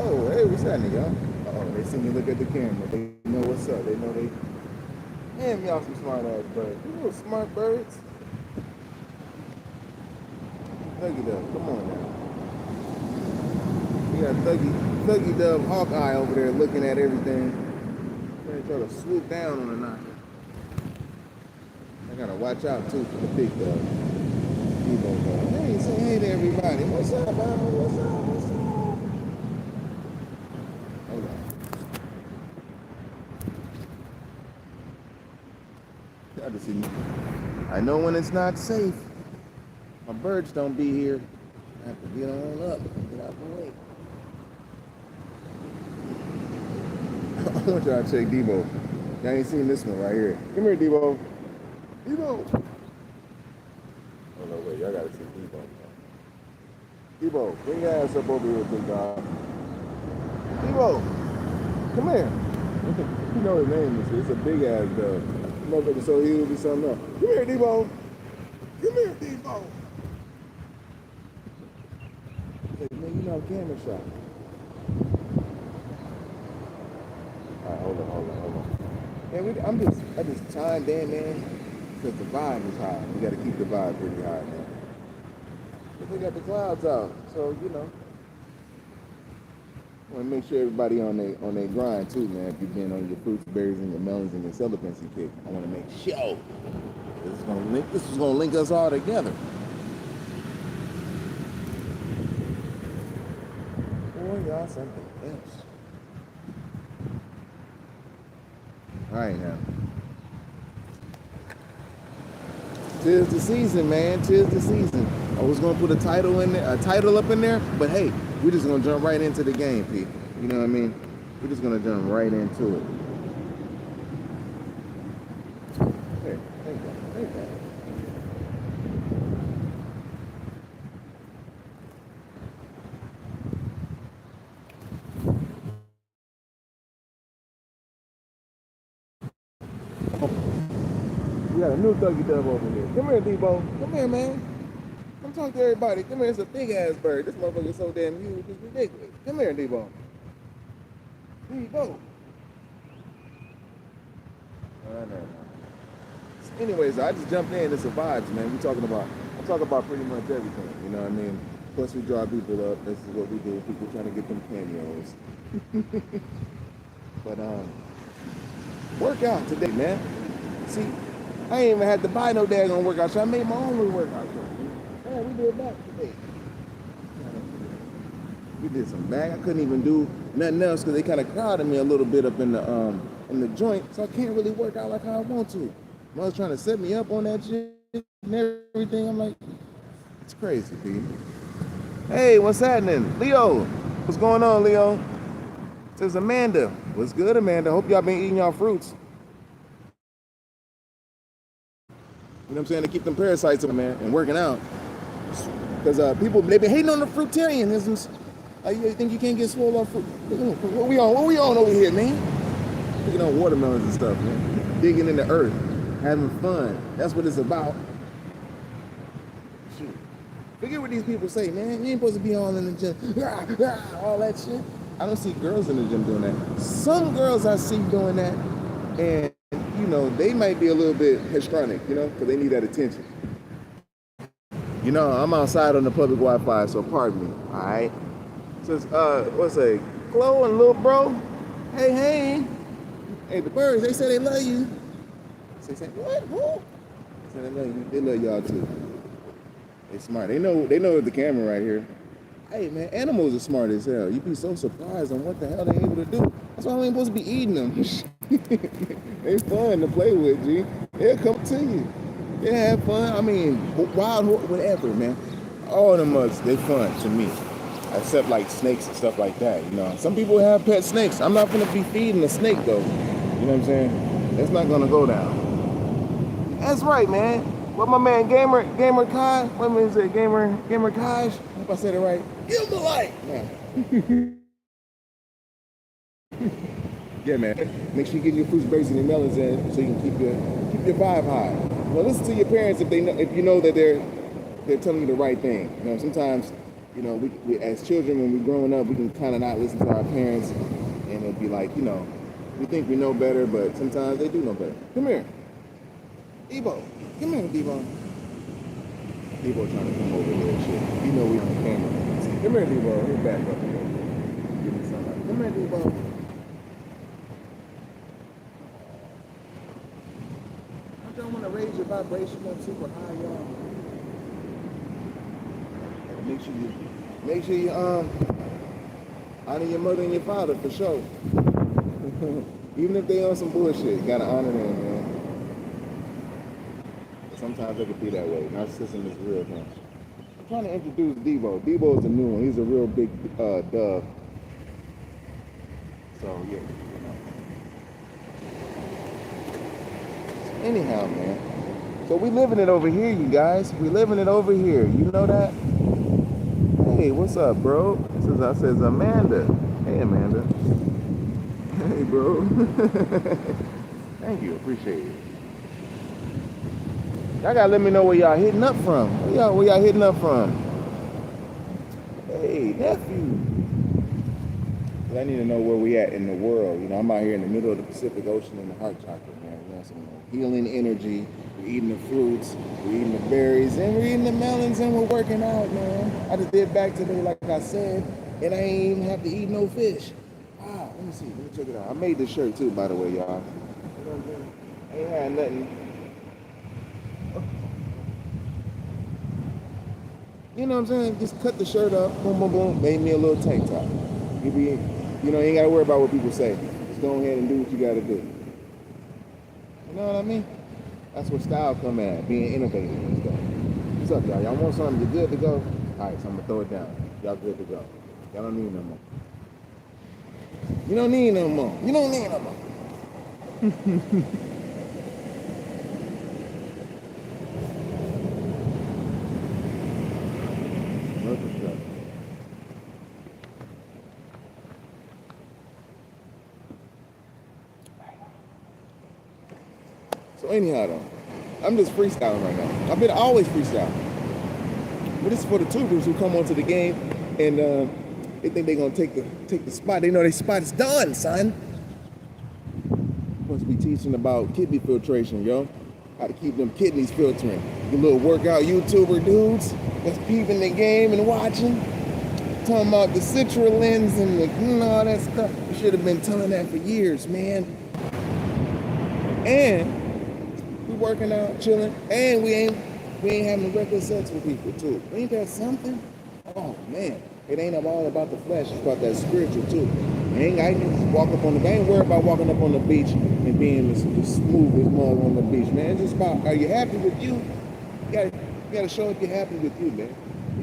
Oh, hey, what's happening, y'all? Oh, they see me look at the camera. They know what's up. They know they. Damn, y'all some smart ass birds. You little smart birds. Thuggy Dove, come on now. We got Thuggy Dove Hawkeye over there looking at everything. They try to swoop down on the knocker. I gotta watch out too for the big dove. Hey, say hey to everybody. What's up, Mama? What's up? What's up? Hold on. I just see. I know when it's not safe. My birds don't be here. I have to get on up. Get out the way. I want y'all to check Debo. Y'all ain't seen this one right here. Come here, Debo. Debo. Oh no, wait, y'all gotta see Debo. Debo, bring your ass up over here, big dog. Debo, come here. You know his name is. It's a big ass dog. Motherfucker, so he will be something else. Come here, Debo. Come here, Debo. Hey, man, you know camera shot. Alright, hold on. Man, I just chimed in, man. Because the vibe is high. We got to keep the vibe pretty high, man. But we got the clouds out, so you know. I want to make sure everybody on their grind too, man. If you've been on your fruits, berries, and your melons and your celebancy kick, I want to make sure this is gonna link us all together. Boy, y'all something else. All right now. 'Tis the season, man. 'Tis the season. I was gonna put a title up in there, but hey, we're just gonna jump right into the game, Pete. You know what I mean? We're just gonna jump right into it. Hey, there you go. We got a new Thuggy Dove over here. Come here, Debo. Come here, man. Come talk to everybody. Come here, it's a big ass bird. This motherfucker's so damn huge, it's ridiculous. Come here, Debo. Debo. Anyways, I just jumped in. It's a vibes, man. I talk about pretty much everything. You know what I mean? Plus, we draw people up. This is what we do. People trying to get them cameos. But work out today, man. See, I ain't even had to buy no daggone workout show. I made my own little workout show. Yeah, we did that today. We did some back. I couldn't even do nothing else because they kind of crowded me a little bit up in the joint, so I can't really work out like how I want to. I was trying to set me up on that shit and everything. I'm like, it's crazy, Pete. Hey, what's happening? Leo, what's going on, Leo? Says Amanda. What's good, Amanda? Hope y'all been eating y'all fruits. You know what I'm saying? To keep them parasites up, man, and working out. Because people, they've been hating on the fruitarianisms. You think you can't get swole off fruit? What we on over here, man? Picking on watermelons and stuff, man. Digging in the earth, having fun. That's what it's about. Shoot. Forget what these people say, man. You ain't supposed to be all in the gym. All that shit. I don't see girls in the gym doing that. Some girls I see doing that, and you know, they might be a little bit histrionic, you know, because they need that attention. You know, I'm outside on the public Wi-Fi, so pardon me, all right? Says, what's that? Chloe and little bro, hey, the birds, they say they love you. They say, what? Who? They say they love you. They love y'all too. They smart. They know the camera right here. Hey, man, animals are smart as hell. You'd be so surprised on what the hell they're able to do. That's why we ain't supposed to be eating them. They fun to play with, G. They'll come to you. They have fun. I mean, wild, whatever, man. All them mugs, they fun to me. Except like snakes and stuff like that, you know. Some people have pet snakes. I'm not gonna be feeding a snake though. You know what I'm saying? That's not gonna go down. That's right, man. What my man Gamer Kai, what is it? Gamer Kai? I hope I said it right. Give him the light. Yeah, man. Make sure you get your fruits, berries, and your melons in so you can keep your vibe high. Well, listen to your parents if you know that they're telling you the right thing. You know, sometimes You know, we as children, when we're growing up, we can kind of not listen to our parents, and it'll be like, you know, we think we know better, but sometimes they do know better. Come here, Debo. Come here, Debo. Debo trying to come over here and shit. You know we on camera. Come here, Debo. He's back up here. Give me something. Come here, Debo. I don't want to raise your vibration up super high, y'all. Make sure you honor your mother and your father for sure. Even if they on some bullshit, you gotta honor them, man. Sometimes it can be that way. Narcissism is real, man. I'm trying to introduce Debo. Debo is a new one. He's a real big dove. So yeah, you know. So anyhow, man. So we living it over here, you guys. We living it over here. You know that? Hey, what's up, bro? I says Amanda. Hey, Amanda. Hey, bro. Thank you. Appreciate it. Y'all gotta let me know where y'all hitting up from. Where y'all hitting up from? Hey, nephew. I need to know where we at in the world. You know, I'm out here in the middle of the Pacific Ocean in the heart chakra, man. We got some healing energy. We're eating the fruits, we're eating the berries, and we're eating the melons, and we're working out, man. I just did back today, like I said, and I ain't even have to eat no fish. Wow, let me see. Let me check it out. I made this shirt too, by the way, y'all. You know what I'm saying? I ain't had nothing. You know what I'm saying? Just cut the shirt up, boom, boom, boom, made me a little tank top. You ain't got to worry about what people say. Just go ahead and do what you got to do. You know what I mean? That's where style come at, being innovative and stuff. What's up, y'all? Y'all want something? You good to go? All right, so I'm going to throw it down. Y'all good to go. Y'all don't need no more. You don't need no more. You don't need no more. So anyhow, though, I'm just freestyling right now. I've been always freestyling. But this is for the tubers who come onto the game and they think they're gonna take the spot. They know their spot is done, son. Supposed to be teaching about kidney filtration, yo. How to keep them kidneys filtering. You little workout YouTuber dudes that's peeping the game and watching. Talking about the citrulins and all that stuff. You should have been telling that for years, man. And we working out, chilling, and we ain't having reckless sex with people too. Ain't that something? Oh man, it ain't all about the flesh. It's about that spiritual too. I can walk up on the. I ain't worried about walking up on the beach and being the smoothest mug on the beach, man. It's just about, are you happy with you? You gotta show up you're happy with you, man.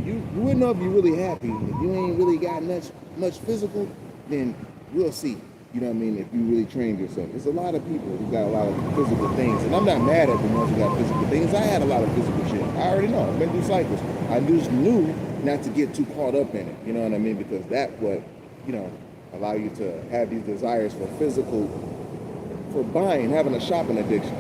You wouldn't know if you're really happy. If you ain't really got much physical, then we'll see. You know what I mean? If you really trained yourself. There's a lot of people who got a lot of physical things. And I'm not mad at the ones who got physical things. I had a lot of physical shit. I already know. I've been through cycles. I just knew not to get too caught up in it. You know what I mean? Because that would, you know, allow you to have these desires for physical, for buying, having a shopping addiction.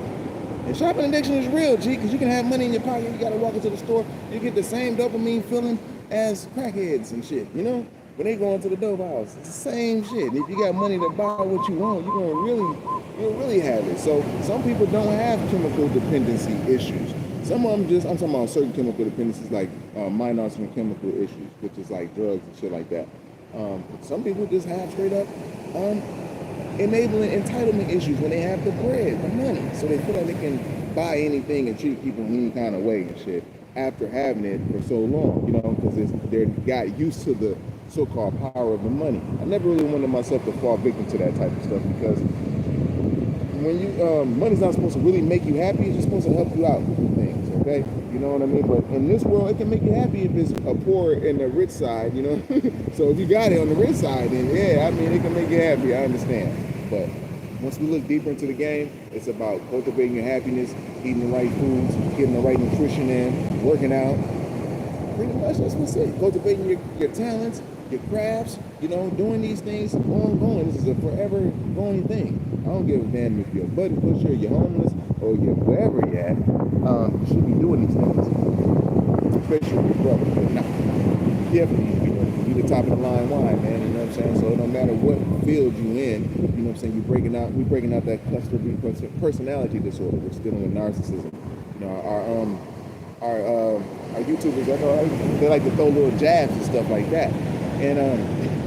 And shopping addiction is real, G, because you can have money in your pocket. You got to walk into the store. You get the same dopamine feeling as crackheads and shit, you know? When they go into the dope house, it's the same shit. If you got money to buy what you want, you'll really have it. So some people don't have chemical dependency issues. Some of them I'm talking about certain chemical dependencies like mind-altering chemical issues, which is like drugs and shit like that. Some people just have straight up enabling entitlement issues when they have the bread, the money. So they feel like they can buy anything and treat people any kind of way and shit after having it for so long, you know, because they got used to the so-called power of the money. I never really wanted myself to fall victim to that type of stuff because when you money's not supposed to really make you happy. It's just supposed to help you out with things, okay? You know what I mean? But in this world, it can make you happy if it's a poor and the rich side, you know? So if you got it on the rich side, then yeah, I mean, it can make you happy. I understand. But once we look deeper into the game, it's about cultivating your happiness, eating the right foods, getting the right nutrition in, working out. Pretty much that's what's it. Cultivating your talents, your crafts, you know, doing these things ongoing. This is a forever going thing. I don't give a damn if you're a buddy pusher, you're homeless, or you're wherever you're at. You should be doing these things. Especially your brother, but nah. definitely, you know, you the top of the line wine, man. You know what I'm saying? So no matter what field you in, you know what I'm saying, we're breaking out that cluster B personality disorder, which is dealing with narcissism. You know, our YouTubers, I know they like to throw little jabs and stuff like that. And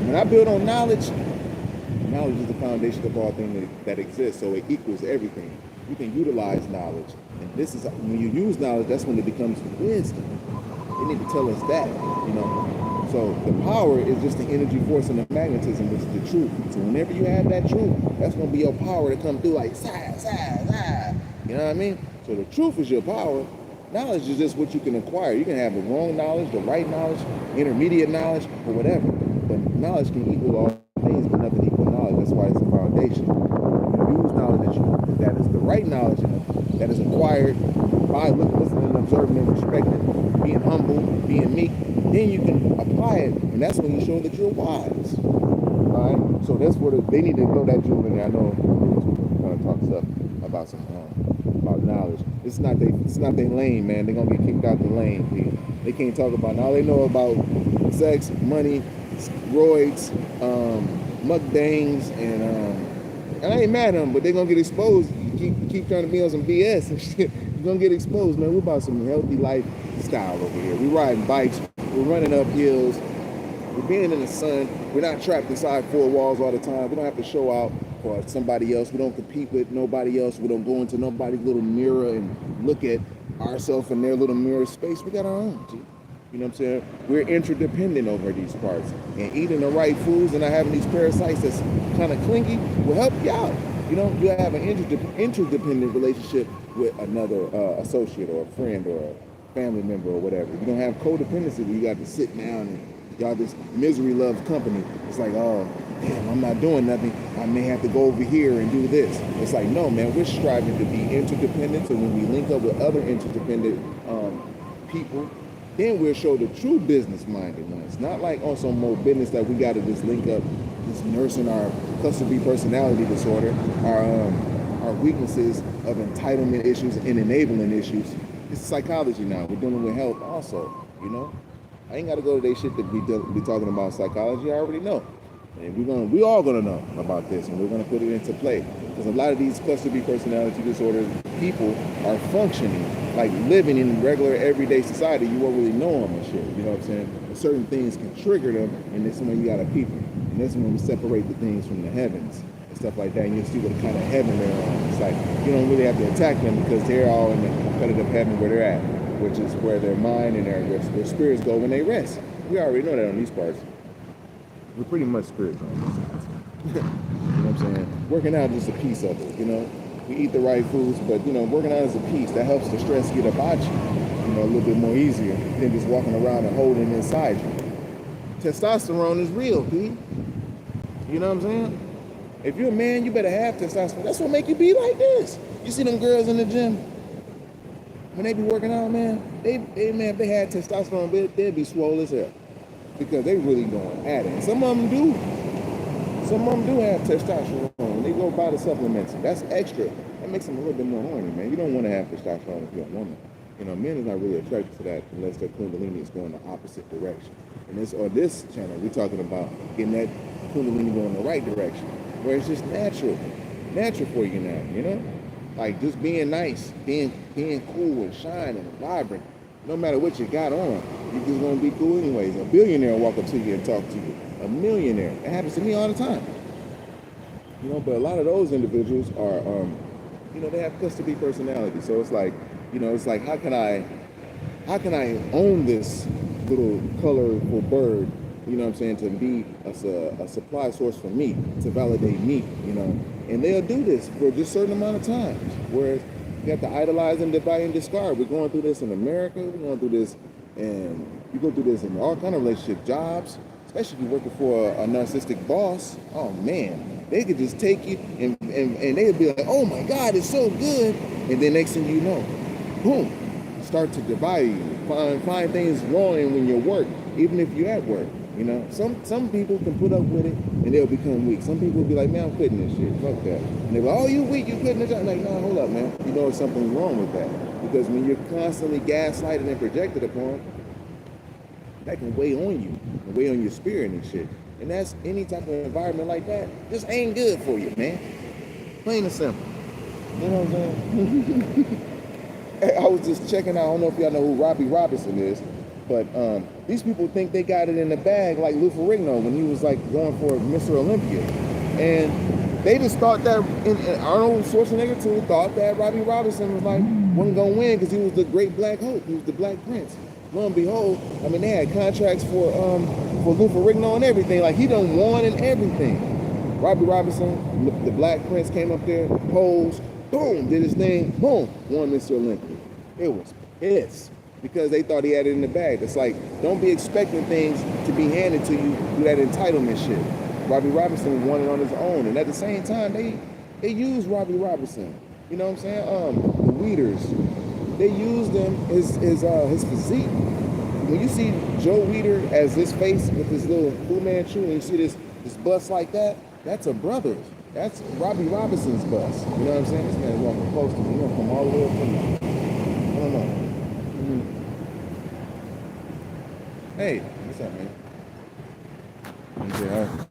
when I build on knowledge is the foundation of all things that exists, so it equals everything. You can utilize knowledge, and this is when you use knowledge, that's when it becomes wisdom. They need to tell us that, you know. So the power is just the energy force and the magnetism, which is the truth. So whenever you have that truth, that's gonna be your power to come through like you know what I mean? So the truth is your power. Knowledge is just what you can acquire. You can have the wrong knowledge, the right knowledge, intermediate knowledge, or whatever. But knowledge can equal all things, but nothing equal knowledge. That's why it's a foundation. You use knowledge that is the right knowledge that is acquired by listening, observing, and respecting, being humble, being meek. Then you can apply it, and that's when you show that you're wise. All right. So that's what they need to throw that jewel in there. I know kind of talk stuff about some about knowledge. It's not they lane, man. They're gonna get kicked out the lane. They can't talk about all they know about sex, money, roids, mukbangs, and I ain't mad at them, but they're gonna get exposed. You keep trying to be on some BS and shit. You're gonna get exposed, man. We're about some healthy lifestyle over here. We're riding bikes, we're running up hills, we're being in the sun. We're not trapped inside four walls all the time. We don't have to show out for somebody else. We don't compete with nobody else. We don't go into nobody's little mirror and look at ourselves in their little mirror space. We got our own, G. You know what I'm saying? We're interdependent over these parts. And eating the right foods and not having these parasites that's kind of clingy will help you out. You know, you have an interdependent relationship with another associate or a friend or a family member or whatever. You don't have codependency where you got to sit down and y'all this misery loves company. It's like, oh, damn, I'm not doing nothing. I may have to go over here and do this. It's like, no, man, we're striving to be interdependent. So when we link up with other interdependent people, then we'll show the true business-minded ones. Not like on some more business that we got to just link up, just nursing our cluster B personality disorder, our weaknesses of entitlement issues and enabling issues. It's psychology now. We're dealing with health also, you know? I ain't got to go to their shit to be talking about psychology. I already know. And we all gonna know about this, and we're gonna put it into play. Because a lot of these cluster B personality disorder people are functioning, like living in regular everyday society. You won't really know them and shit. You know what I'm saying? But certain things can trigger them, and this is when you gotta peep them. And this is when we separate the things from the heavens and stuff like that. And you'll see what kind of heaven they're on. It's like you don't really have to attack them because they're all in the competitive heaven where they're at, which is where their mind and their spirits go when they rest. We already know that on these parts. We're pretty much spiritual on this side. You know what I'm saying? Working out is just a piece of it, you know? We eat the right foods, but, you know, working out is a piece. That helps the stress get about you know, a little bit more easier than just walking around and holding it inside you. Testosterone is real, P. You know what I'm saying? If you're a man, you better have testosterone. That's what make you be like this. You see them girls in the gym? When they be working out, man, if they had testosterone, they'd be swole as hell. Because they really going at it. And some of them do. Some of them do have testosterone. They go buy the supplements. That's extra. That makes them a little bit more horny, man. You don't want to have testosterone if you're a woman. You know, men is not really attracted to that unless their kundalini is going the opposite direction. And this channel, we're talking about getting that kundalini going the right direction, where it's just natural for you now, you know? Like just being nice, being cool and shining and vibrant. No matter what you got on, you're just gonna be cool anyways. A billionaire will walk up to you and talk to you. A millionaire. It happens to me all the time. You know, but a lot of those individuals are, you know, they have cluster B personality. So it's like, you know, it's like, how can I own this little colorful bird, you know what I'm saying, to be a supply source for me, to validate me, you know? And they'll do this for just a certain amount of time. Whereas you have to idolize and divide and discard. We're going through this in America. We're going through this, and you go through this in all kind of relationship jobs, especially if you're working for a narcissistic boss. Oh man, they could just take you and they'd be like, oh my God, it's so good. And then next thing you know, boom, start to divide you. Find things wrong when you're work, even if you're at work. You know, some people can put up with it and they'll become weak. Some people will be like, man, I'm quitting this shit. Fuck that. And they're like, oh, you weak, you quitting this shit. I'm like, no, hold up, man. You know there's something wrong with that. Because when you're constantly gaslighted and projected upon, that can weigh on you, and weigh on your spirit and shit. And that's any type of environment like that, just ain't good for you, man. Plain and simple. You know what I'm saying? I was just checking out, I don't know if y'all know who Robbie Robinson is, but these people think they got it in the bag like Lou Ferrigno when he was like going for Mr. Olympia. And they just thought that, and Arnold Schwarzenegger too, thought that Robbie Robinson was like, wasn't gonna win because he was the great black hope, he was the black prince. Lo and behold, I mean, they had contracts for Lou Ferrigno and everything, like he done won and everything. Robbie Robinson, the black prince, came up there, posed, boom, did his thing, boom, won Mr. Olympia. It was pissed because they thought he had it in the bag. It's like, don't be expecting things to be handed to you through that entitlement shit. Robbie Robinson won it on his own, and at the same time, they used Robbie Robinson. You know what I'm saying? The Weeders, they used him his physique. When you see Joe Weider as his face with his little Fu Manchu, and you see this bust like that, that's a brother's. That's Robbie Robinson's bust. You know what I'm saying? This man's walking close to me. He's gonna come all the way up from me. I don't know. Hey, what's up, man? Yeah.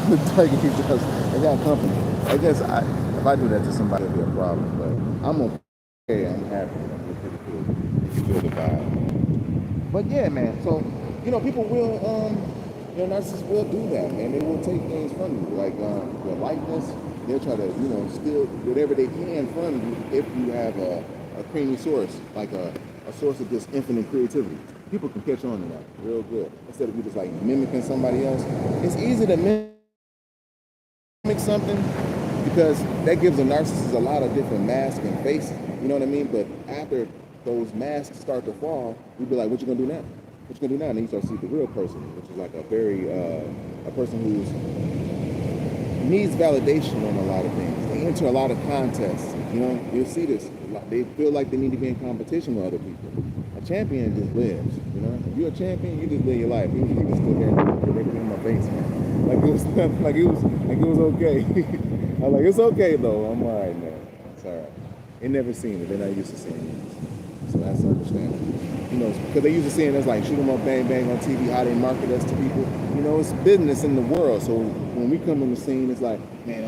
The target just, I got company. I guess if I do that to somebody, it'll be a problem. But I'm okay. I'm happy. I'm pretty cool. You feel the vibe. But yeah, man. So people will narcissists will do that, man. They will take things from you, like your likeness. They'll try to steal whatever they can from you if you have a creamy source, like a source of just infinite creativity. People can catch on to that real good. Instead of you just like mimicking somebody else, it's easy to mimic something because that gives a narcissist a lot of different masks and faces. You know what I mean? But after those masks start to fall, you'd be like, what you gonna do now? What you gonna do now? And then you start to see the real person, which is like a person who's needs validation on a lot of things. They enter a lot of contests. You'll see this. They feel like they need to be in competition with other people. A champion just lives. If you're a champion, you just live your life. You can still there directly in my face, man. Like it was okay. I was like, it's okay though. I'm alright, man. It's alright. They never seen it. They're not used to seeing it. So that's understandable. Because they used to seeing us like shoot them up, bang, bang on TV, how they market us to people. It's business in the world. So when we come on the scene, it's like, man,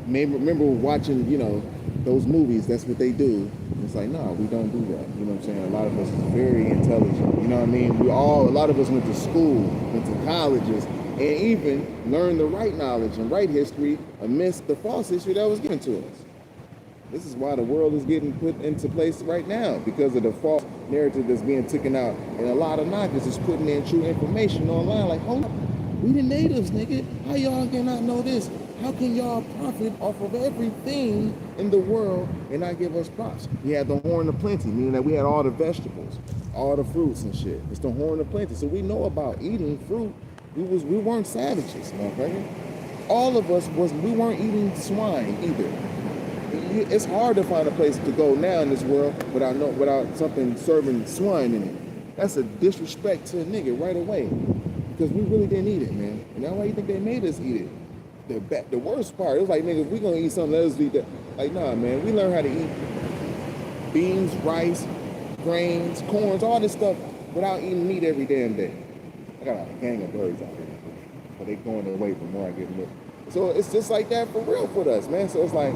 remember watching, those movies, that's what they do. It's like, no, we don't do that. You know what I'm saying? A lot of us is very intelligent. You know what I mean? A lot of us went to school, went to colleges, and even learned the right knowledge and right history amidst the false history that was given to us. This is why the world is getting put into place right now, because of the false narrative that's being taken out. And a lot of knockers is putting in true information online. Like, hold up, we the natives, nigga. How y'all cannot know this? How can y'all profit off of everything in the world and not give us props? We had the horn of plenty, meaning that we had all the vegetables, all the fruits and shit. It's the horn of plenty. So we know about eating fruit. We weren't savages, motherfucker. All of us we weren't eating swine either. It's hard to find a place to go now in this world without something serving swine in it. That's a disrespect to a nigga right away, because we really didn't eat it, man. And that's why you think they made us eat it. The worst part, it was like, nigga, if we gonna eat something, let us eat that. Like, nah, man, we learn how to eat beans, rice, grains, corns, all this stuff without eating meat every damn day. I got a gang of birds out there, but they going away the more I get them. So it's just like that for real for us, man. So it's like,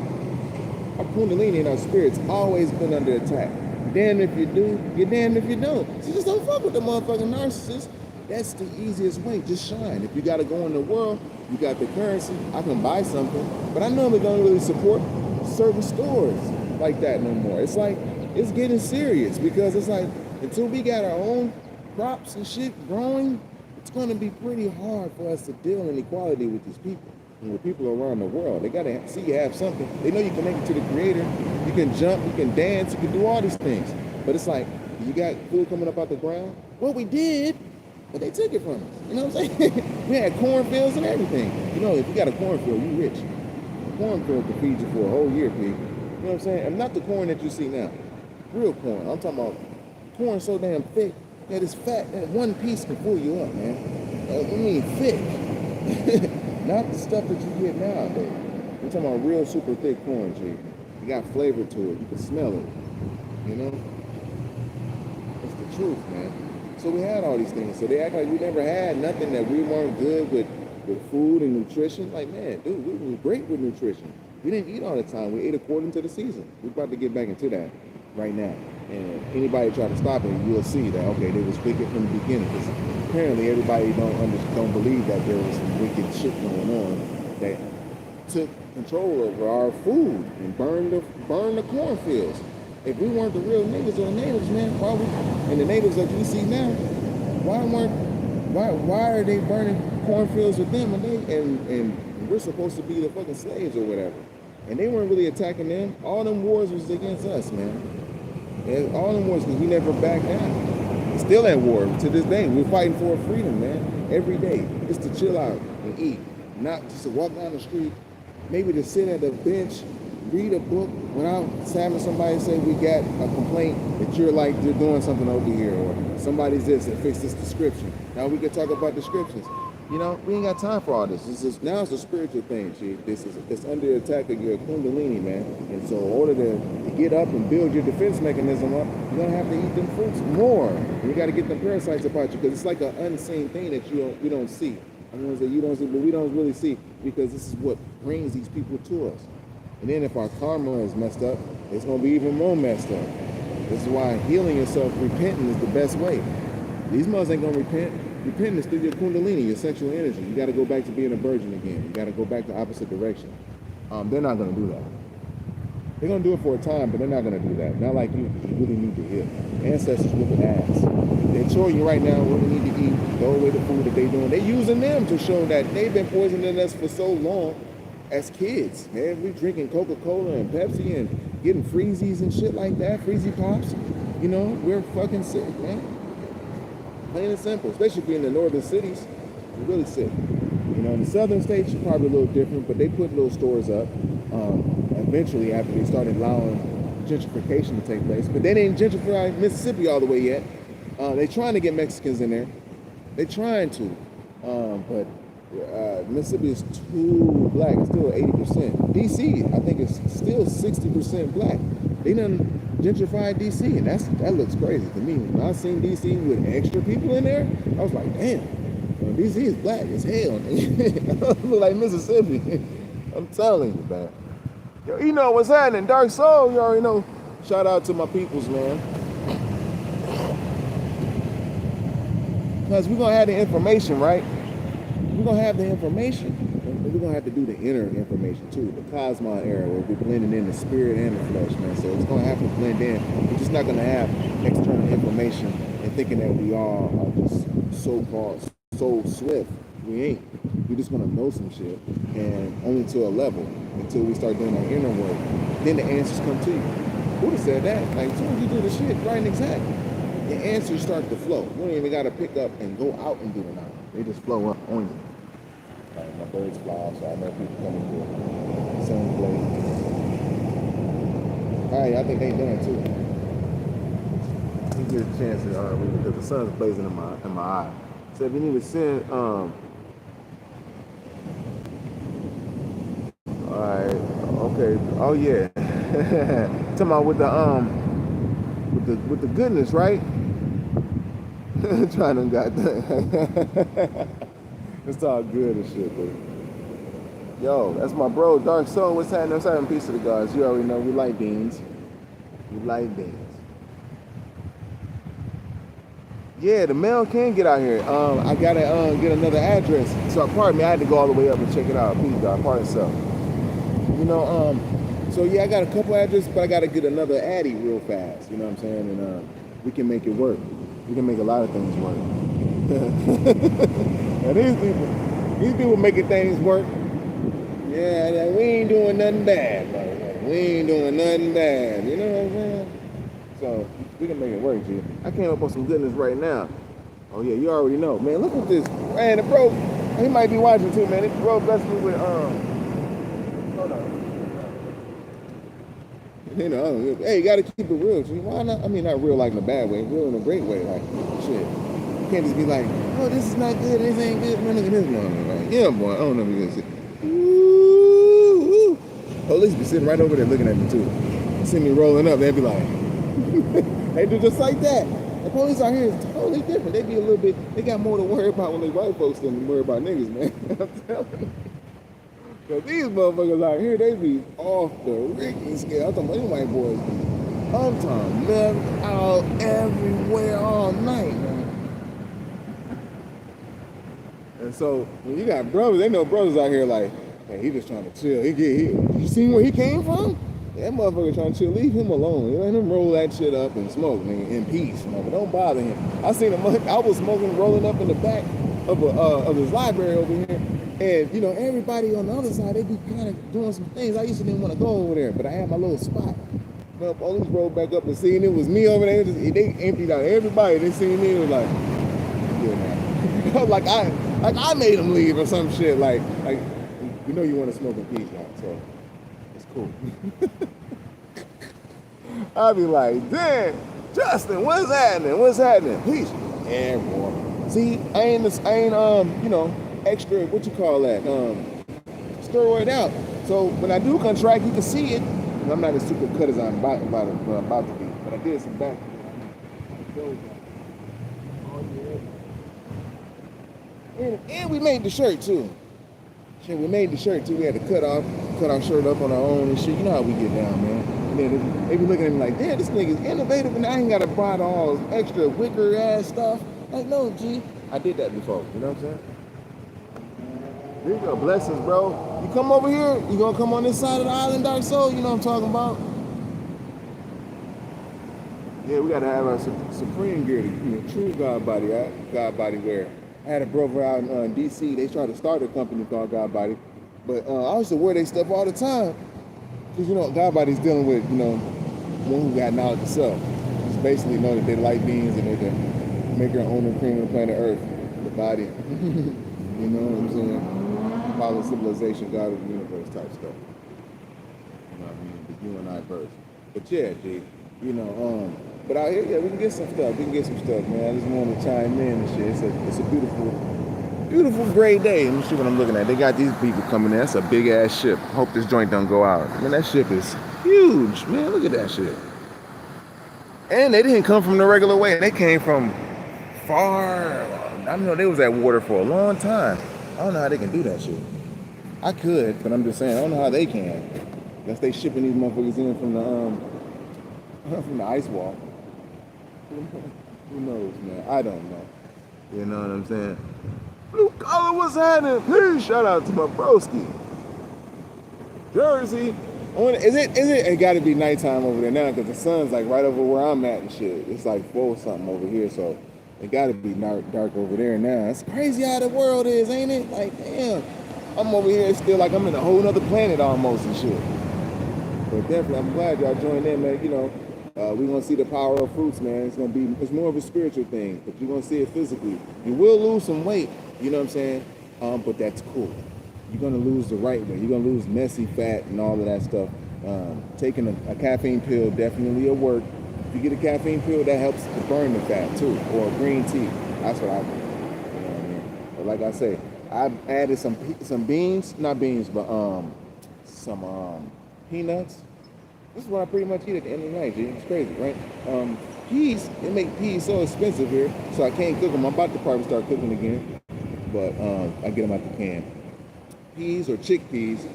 our kundalini and our spirit's always been under attack. Damn if you do, you're damned if you don't. So just don't fuck with the motherfucking narcissist. That's the easiest way. Just shine. If you got to go in the world, you got the currency. I can buy something, but I normally don't really support certain stores like that no more. It's like, it's getting serious, because it's like, until we got our own crops and shit growing, it's going to be pretty hard for us to deal in equality with these people. And with people around the world, they gotta see you have something. They know you connected to the creator. You can jump, you can dance, you can do all these things. But it's like, you got food coming up out the ground. Well, we did, but they took it from us. You know what I'm saying? We had cornfields and everything. If you got a cornfield, you rich. A cornfield can feed you for a whole year, pig. You know what I'm saying? And not the corn that you see now. Real corn. I'm talking about corn so damn thick that it's fat, that one piece can pull you up, man. I mean, thick. Not the stuff that you get nowadays. We're talking about real super thick corn, G. You got flavor to it. You can smell it. truth, man. So we had all these things. So they act like we never had nothing, that we weren't good with food and nutrition. Like, man, dude, we were great with nutrition. We didn't eat all the time. We ate according to the season. We're about to get back into that right now. And anybody try to stop it, you'll see that, okay, they was wicked from the beginning. Because apparently everybody don't believe that there was some wicked shit going on that took control over our food and burned the cornfields. If we weren't the real niggas or the natives, man, and the natives that we see now, why are they burning cornfields with them and we're supposed to be the fucking slaves or whatever? And they weren't really attacking them. All them wars was against us, man. And all them wars, because we never backed down. We're still at war to this day. We're fighting for freedom, man. Every day, just to chill out and eat, not just to walk down the street, maybe to sit at a bench, read a book without having somebody say we got a complaint that you're doing something over here, or somebody's this and fix this description. Now we can talk about descriptions. You know, we ain't got time for all this. Now it's a spiritual thing, Chief. It's under attack of your kundalini, man. And so in order to get up and build your defense mechanism up, you're gonna have to eat them fruits more. And you gotta get the parasites about you, because it's like an unseen thing that we don't see. I mean, that you don't see, but we don't really see, because this is what brings these people to us. And then if our karma is messed up, it's going to be even more messed up. This is why healing yourself, repenting is the best way. These mothers ain't going to repent. Repenting is through your kundalini, your sexual energy. You got to go back to being a virgin again. You got to go back the opposite direction. They're not going to do that. They're going to do it for a time, but they're not going to do that. Not like you really need to heal. Ancestors whooping ass. They're showing you right now what we need to eat, throw away the food that they're doing. They're using them to show that they've been poisoning us for so long. As kids, man, we drinking Coca-Cola and Pepsi and getting freezies and shit like that, freezy pops. You know, we're fucking sick, man. Plain and simple, especially if you're in the northern cities, you're really sick. You know, in the southern states, you're probably a little different, but they put little stores up eventually after they started allowing gentrification to take place. But they didn't gentrify Mississippi all the way yet. They're trying to get Mexicans in there. They're trying to, but Mississippi is too black. It's still 80%. DC, I think, is still 60% black. They done gentrified DC, and that looks crazy to me. When I seen DC with extra people in there, I was like, damn, DC is black as hell. It look like Mississippi. I'm telling you, man. Yo, you know what's happening, Dark Soul. You already know. Shout out to my peoples, man. Because we're gonna have the information, right? We're going to have the information, and we're going to have to do the inner information too, the Cosmon era, where we're blending in the spirit and the flesh, man. So it's going to have to blend in. We're just not going to have external information and thinking that we all are just so-called so swift. We ain't. We're just going to know some shit, and only to a level, until we start doing our inner work. Then the answers come to you. Who would have said that? Like, as soon as you do the shit right and exact, the answers start to flow. You don't even got to pick up and go out and do it now. They just flow up on you. My birds fly off, so I know people coming to the same place. All right, I think they done too. You get a chance to because the sun's blazing in my eye. So if you need to send, all right, okay, oh yeah, talking about with the goodness, right? Trying to got that. It's all good and shit, dude. Yo, that's my bro, Dark Soul. What's happening? What's happening? Peace to the gods. You already know we like beans. We like beans. Yeah, the mail can get out here. I gotta get another address. So pardon me, I had to go all the way up and check it out. Peace, God. Pardon yourself. You know, so yeah, I got a couple addresses, but I gotta get another Addy real fast. You know what I'm saying? And we can make it work. We can make a lot of things work. Now these people making things work. Yeah, we ain't doing nothing bad, man. We ain't doing nothing bad. You know what I'm saying? So we can make it work, G. I came up with some goodness right now. Oh yeah, you already know, man. Look at this, man. The bro, he might be watching too, man. This bro blessed me with hold on. You know, hey, you gotta keep it real, G. Why not? I mean, not real like in a bad way, real in a great way. Like, shit. You can't just be like, oh, this is not good, this ain't good. Man, look at this one. Like, yeah, boy, I don't know if you're gonna see. Ooh. Police be sitting right over there looking at me too. See me rolling up, they'd be like, they do just like that. The police out here is totally different. They be a little bit, they got more to worry about when they white folks than to worry about niggas, man. I'm telling you. Cause these motherfuckers out here, they be off the Ricky scale. I'm talking about these white boys. I'm talking meth out everywhere all night, man. And so when you got brothers, they know brothers out here like, hey, he just trying to chill. You seen where he came from? That motherfucker trying to chill. Leave him alone. Let him roll that shit up and smoke, nigga, in peace. Nigga. Don't bother him. I seen him. I was smoking, rolling up in the back of his library over here, and you know everybody on the other side, they be kind of doing some things. I used to didn't want to go over there, but I had my little spot. The police rolled back up and seen it was me over there. They emptied out everybody. They seen me. It was like, yeah, man. like I made them leave or some shit. Like you know you want to smoke in peace now, so it's cool. I'll be like, damn, Justin, what's happening? What's happening? Peace. And boy. See, I ain't you know, extra, what you call that? Steroid out. So when I do contract, you can see it. I'm not as super cut as I'm about to be, but I did some back. And we made the shirt too. Shit, we made the shirt too. We had to cut our shirt up on our own and shit. You know how we get down, man. And then they be looking at me like, damn, this nigga's innovative, and I ain't gotta buy all this extra wicker ass stuff. Like, no, G, I did that before. You know what I'm saying? There you go, blessings, bro. You come over here, you gonna come on this side of the island, Dark Soul? You know what I'm talking about? Yeah, we gotta have our supreme gear, you know, true God body wear. I had a brother out in DC. They tried to start a company called God Body, but I used to wear their stuff all the time because you know God Body's dealing with one who got knowledge itself. Just basically know that they light beings and they can make their own and cream of planet Earth, the body. You know what I'm saying? Follow civilization, God of the universe type stuff. You know what I mean? The you and I verse. But yeah, G, you know, but out here, yeah, we can get some stuff. We can get some stuff, man. I just wanted to chime in and shit. It's a beautiful gray day. Let me see what I'm looking at. They got these people coming in. That's a big ass ship. Hope this joint don't go out. Man, that ship is huge, man. Look at that shit. And they didn't come from the regular way. They came from far. I don't know. They was at water for a long time. I don't know how they can do that shit. I could, but I'm just saying I don't know how they can. Unless they shipping these motherfuckers in from the ice wall. Who knows, man? I don't know. You know what I'm saying? Blue collar, what's happening? Please shout out to my broski. Jersey. Is it got to be nighttime over there now because the sun's like right over where I'm at and shit. It's like 4 something over here, so it got to be dark over there now. It's crazy how the world is, ain't it? Like, damn. I'm over here still like I'm in a whole other planet almost and shit. But definitely, I'm glad y'all joined in, man. You know, we're going to see the power of fruits, man. It's more of a spiritual thing, but you're going to see it physically. You will lose some weight, you know what I'm saying? But that's cool. You're going to lose the right way. You're going to lose messy fat and all of that stuff. Taking a caffeine pill definitely will work. If you get a caffeine pill, that helps to burn the fat too, or green tea. That's what I do. You know what I mean? But like I say, I've added some beans, not beans, but some peanuts. This is what I pretty much eat at the end of the night, G. It's crazy, right? Peas, they make peas so expensive here, so I can't cook them. I'm about to probably start cooking again, but I get them out the can. Peas or chickpeas,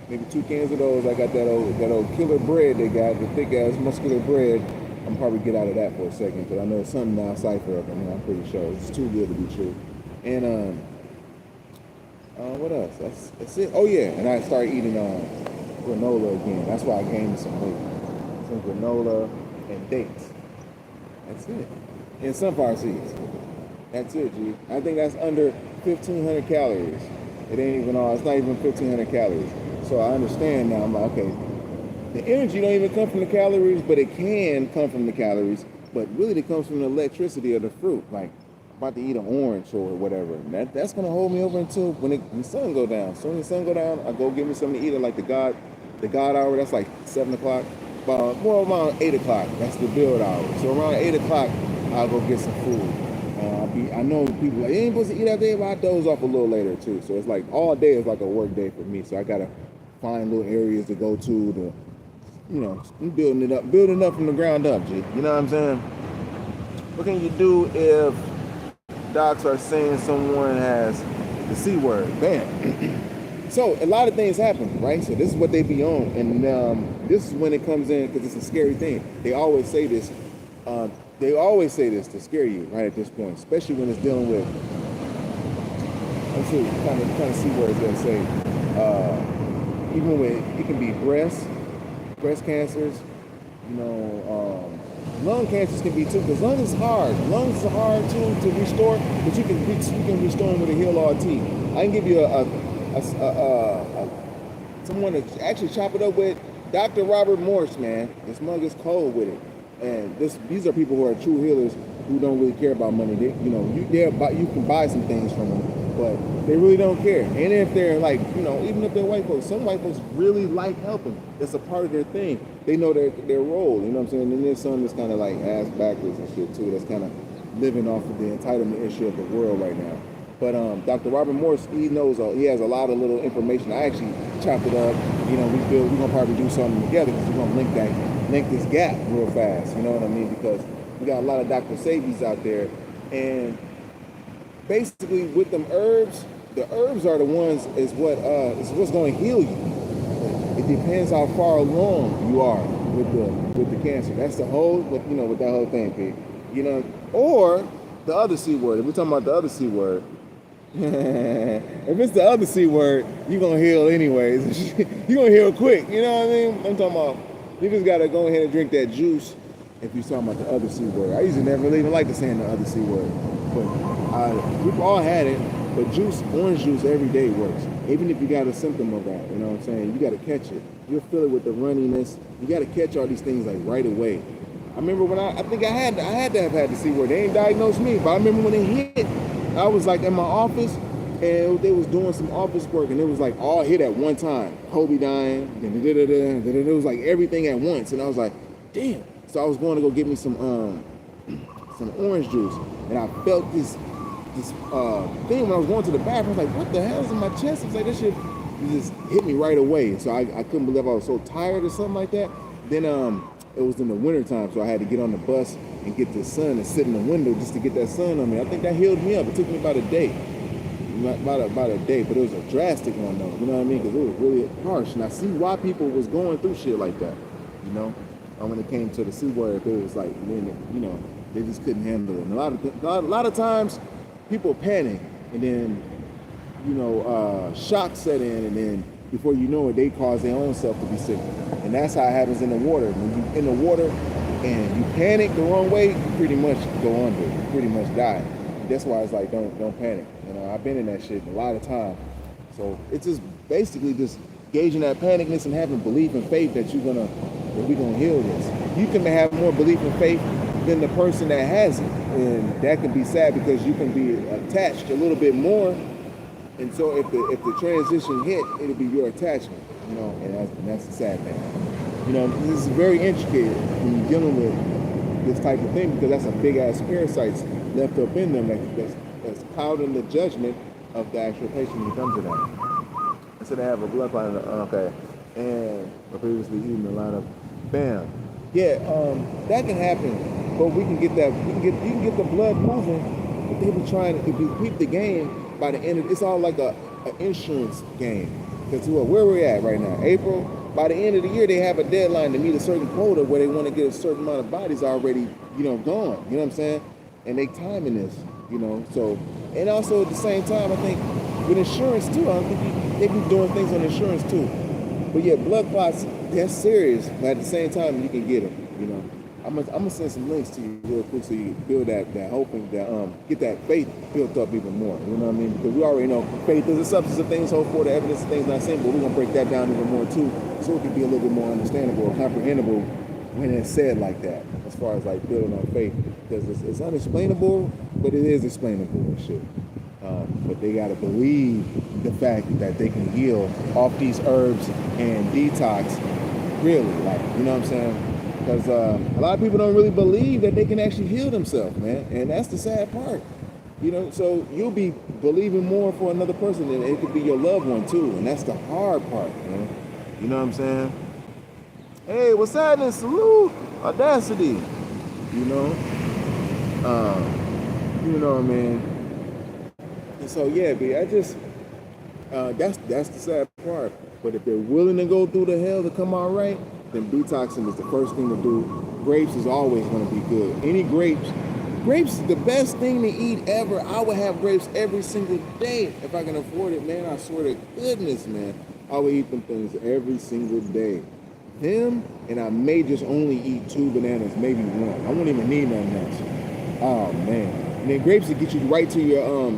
maybe 2 cans of those. I got that old killer bread they got, the thick ass muscular bread. I'm probably get out of that for a second, but I know something now cipher up in there. I'm pretty sure it's too good to be true. And what else? That's it. Oh yeah, and I started eating granola again. That's why I gained some weight. Some granola and dates. That's it. And sunflower seeds. That's it, G. I think that's under 1,500 calories. It ain't even all. It's not even 1,500 calories. So I understand now. I'm like, okay, the energy don't even come from the calories, but it can come from the calories. But really, it comes from the electricity of the fruit. Like, I'm about to eat an orange or whatever. And that's gonna hold me over until when the sun go down. So when the sun go down, I go get me something to eat at like the God hour. That's like 7 o'clock. Around 8 o'clock. That's the build hour. So around 8 o'clock, I'll go get some food. I know people like, you ain't supposed to eat out there, but I doze off a little later too. So it's like all day is like a work day for me. So I gotta find little areas to go to, you know, I'm building it up from the ground up, G. You know what I'm saying? What can you do if docs are saying someone has the C word? Bam. So a lot of things happen, right? So this is what they be on, and this is when it comes in, because it's a scary thing. They always say this. To scare you right at this point, especially when it's dealing with. Let's see, kind of see where it's gonna say. Even when it can be breast cancers, lung cancers can be too, because lungs is hard. Lungs are hard too to restore, but you can restore them with a heal all tea. I can give you someone to actually chop it up with. Dr. Robert Morse, man. This mug is cold with it. And these are people who are true healers who don't really care about money. They, you can buy some things from them, but they really don't care. And if they're like, even if they're white folks, some white folks really like helping. It's a part of their thing. They know their role, you know what I'm saying? And there's some that's kind of like ass backwards and shit too. That's kind of living off of the entitlement issue of the world right now. But Dr. Robert Morse, he has a lot of little information. I actually chopped it up. We're gonna probably do something together, because we're gonna link this gap real fast. You know what I mean? Because we got a lot of Dr. Sabies out there, and basically with them herbs, the herbs are the ones is what's going to heal you. It depends how far along you are with the cancer. That's the whole, with that whole thing, Pete. Or the other C word. If we're talking about the other C word. If it's the other C word, you're going to heal anyways. You're going to heal quick, you know what I mean? I'm talking about, you just got to go ahead and drink that juice if you're talking about the other C word. I usually never even like to say the other C word. But we've all had it, but orange juice every day works. Even if you got a symptom of that, you know what I'm saying? You got to catch it. You'll feel it with the runniness. You got to catch all these things like right away. I remember when I think I had to have had the C word. They ain't diagnosed me, but I remember when it hit, I was like in my office, and they was doing some office work, and it was like all hit at one time. Kobe dying, it was like everything at once, and I was like, damn. So I was going to go get me some orange juice, and I felt this thing when I was going to the bathroom. I was like, what the hell is in my chest? It was like, this shit just hit me right away. So I couldn't believe I was so tired or something like that. Then it was in the winter time, so I had to get on the bus and get the sun and sit in the window just to get that sun on me. I think that healed me up. It took me about a day. About a day, but it was a drastic one though, you know what I mean? Because it was really harsh, and I see why people was going through shit like that, when it came to the C word. It was like, they just couldn't handle it. And a lot of times, people panic, and then, shock set in, and then before you know it, they cause their own self to be sick. And that's how it happens in the water. When you in the water and you panic the wrong way, you pretty much go under. You pretty much die. That's why it's like, don't panic. I've been in that shit a lot of times. So it's just basically just gauging that panicness and having belief and faith that we're gonna heal this. You can have more belief and faith than the person that has it, and that can be sad because you can be attached a little bit more. And so if the transition hit, it'll be your attachment, and that's the sad thing. This is very intricate when you're dealing with this type of thing, because that's a big ass parasites left up in them that's clouding the judgment of the actual patient who comes to them. So they have a blood clot, okay, and previously eaten a lot of, bam, yeah, that can happen, but we can get that, you can get the blood moving, but they be trying to, if you keep the game, by the end of, it's all like an insurance game, because where we're at right now, April, by the end of the year, they have a deadline to meet a certain quota where they want to get a certain amount of bodies already, gone, you know what I'm saying, and they timing this, so, and also at the same time, I think, with insurance too, I think they be doing things on insurance too. But yeah, blood clots, that's serious. But at the same time, you can get them. I'm gonna send some links to you real quick so you can build that hope and get that faith built up even more. You know what I mean? Because we already know faith is a substance of things hoped for, the evidence of things not seen. But we're gonna break that down even more too, so it can be a little bit more understandable or comprehensible when it's said like that. As far as like building on faith, because it's unexplainable, but it is explainable and shit. But they gotta believe the fact that they can heal off these herbs and detox, really, like, you know what I'm saying? Because a lot of people don't really believe that they can actually heal themselves, man, and that's the sad part. So you'll be believing more for another person, and it could be your loved one too, and that's the hard part, man. You know what I'm saying? Hey, what's happening? Salute, Audacity. You know, man. And so yeah, B, I just that's the sad part. But if they're willing to go through the hell to come out right, then detoxing is the first thing to do. Grapes is always going to be good. Any grapes is the best thing to eat ever. I would have grapes every single day if I can afford it, man. I swear to goodness, man. I would eat them things every single day. Them, and I may just only eat 2 bananas, maybe 1. I won't even need nothing else. Oh man. And then grapes will get you right to your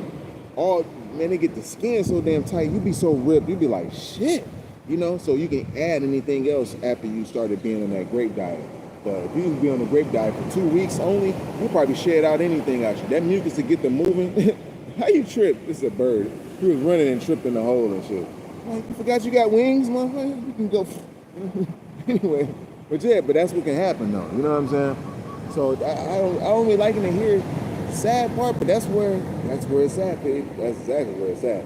man, they get the skin so damn tight, you be so ripped, you be like, shit. You know, so you can add anything else after you started being on that grape diet. But if you be on the grape diet for 2 weeks only, you'll probably shed out anything out you. That mucus to get them moving. How you trip? This is a bird. He was running and tripped in the hole and shit. Like, you forgot you got wings, motherfucker? You can go. Anyway, but yeah, but that's what can happen though. You know what I'm saying? So I don't really like to hear the sad part, but that's where it's at, baby. That's exactly where it's at.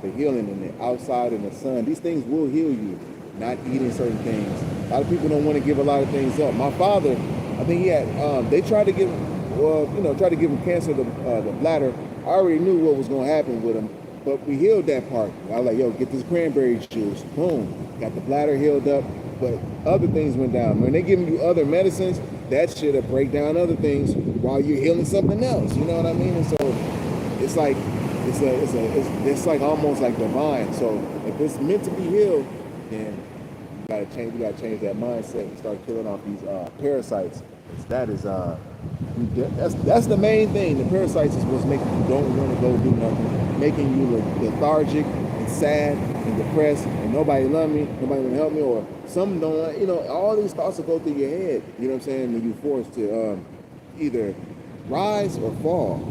The healing in the outside in the sun. These things will heal you. Not eating certain things. A lot of people don't want to give a lot of things up. My father, I think he had, they tried to give him cancer of the bladder. I already knew what was going to happen with him, but we healed that part. I was like, yo, get this cranberry juice. Boom. Got the bladder healed up, but other things went down. When they giving you other medicines, that shit'll break down other things while you're healing something else. You know what I mean? And so it's like, it's like almost like divine. So if it's meant to be healed, then we gotta change that mindset and start killing off these parasites. That's the main thing. The parasites is what's making you don't want to go do nothing, making you lethargic and sad and depressed, and nobody love me, nobody want to help me, or some don't. You know, all these thoughts will go through your head. You know what I'm saying? And you're forced to either rise or fall.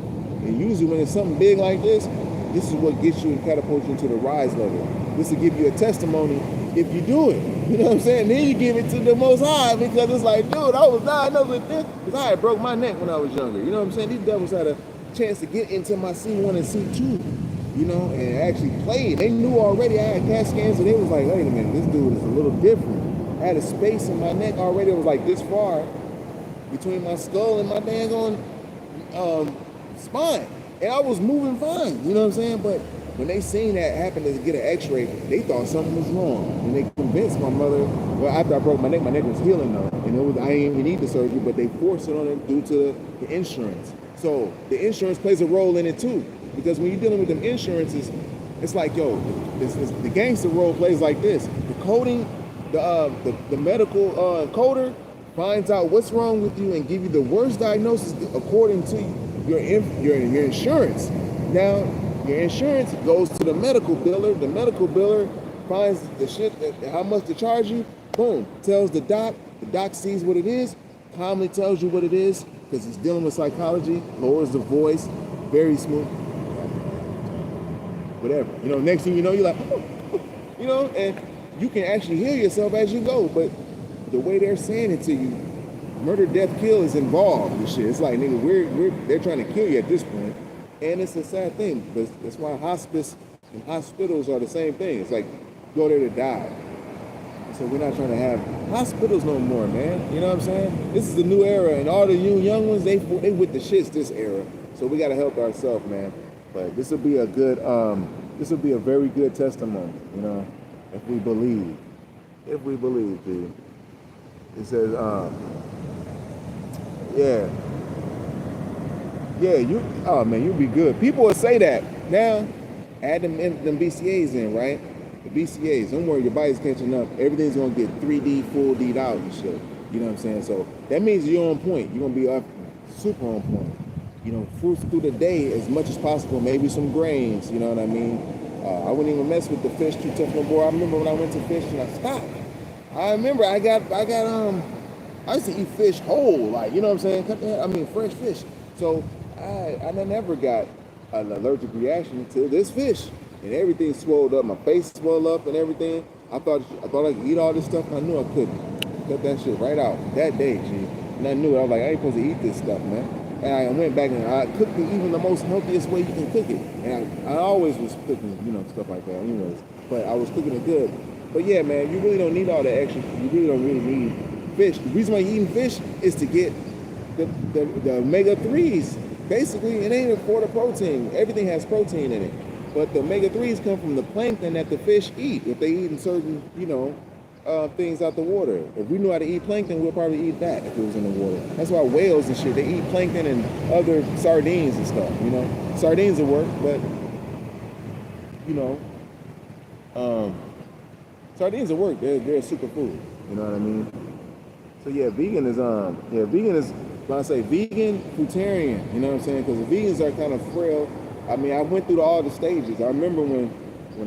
And usually when it's something big like this is what gets you and catapults you into the rise level. This will give you a testimony if you do it. You know what I'm saying? Then you give it to the Most High, because it's like, dude, I was dyagnosed with this because I had broke my neck when I was younger. You know what I'm saying? These devils had a chance to get into my C1 and C2, you know, and actually played. They knew already I had CAT scans, and they was like, wait a minute, this dude is a little different. I had a space in my neck already. It was like this far between my skull and my daggone spine. And I was moving fine, you know what I'm saying? But when they seen that happen to get an x-ray, they thought something was wrong. And they convinced my mother, well, after I broke my neck was healing though. And I didn't even need the surgery, but they forced it on them due to the insurance. So the insurance plays a role in it too. Because when you're dealing with them insurances, it's like, yo, the gangster role plays like this. The coding, the medical coder finds out what's wrong with you and give you the worst diagnosis according to your insurance. Now, your insurance goes to the medical biller. The medical biller finds the shit, how much to charge you. Boom, tells the doc. The doc sees what it is, calmly tells you what it is, because it's dealing with psychology, lowers the voice, very smooth. Whatever. You know, next thing you know, you're like, you know, and you can actually heal yourself as you go. But the way they're saying it to you, murder, death, kill is involved with shit. It's like, nigga, they're trying to kill you at this point. And it's a sad thing, because that's why hospice and hospitals are the same thing. It's like, go there to die. So we're not trying to have hospitals no more, man. You know what I'm saying? This is the new era, and all the young ones, they with the shits this era. So we got to help ourselves, man. But this will be a good, this will be a very good testimony, you know, if we believe. If we believe, dude. It says, yeah, you'll be good. People will say that. Now, add them BCAs in, right? The BCAs, don't worry, your body's catching up. Everything's gonna get 3D, full D'd out and shit. You know what I'm saying? So that means you're on point. You're gonna be up super on point. You know, fruits through the day as much as possible, maybe some grains, you know what I mean? I wouldn't even mess with the fish too tough no more. I remember when I went to fish and I stopped. I remember I used to eat fish whole, like, you know what I'm saying? Fresh fish. So I never got an allergic reaction to this fish. And everything swelled up. My face swelled up and everything. I thought I could eat all this stuff. I knew I couldn't. Cut that shit right out that day, G. And I knew it. I was like, I ain't supposed to eat this stuff, man. And I went back and I cooked it even the most healthiest way you can cook it. And I always was cooking, you know, stuff like that anyways. But I was cooking it good. But yeah, man, you really don't need all that extra. You really don't really need fish. The reason why you're eating fish is to get the omega-3s, basically, it ain't for the protein. Everything has protein in it. But the omega-3s come from the plankton that the fish eat. If they eat in certain, things out the water. If we knew how to eat plankton, we'll probably eat that if it was in the water. That's why whales and shit, they eat plankton and other sardines and stuff, Sardines will work, but, sardines will work. They're a superfood. You know what I mean? So yeah, vegan is when I say vegan, fruitarian, you know what I'm saying? Because the vegans are kind of frail. I mean, I went through all the stages. I remember when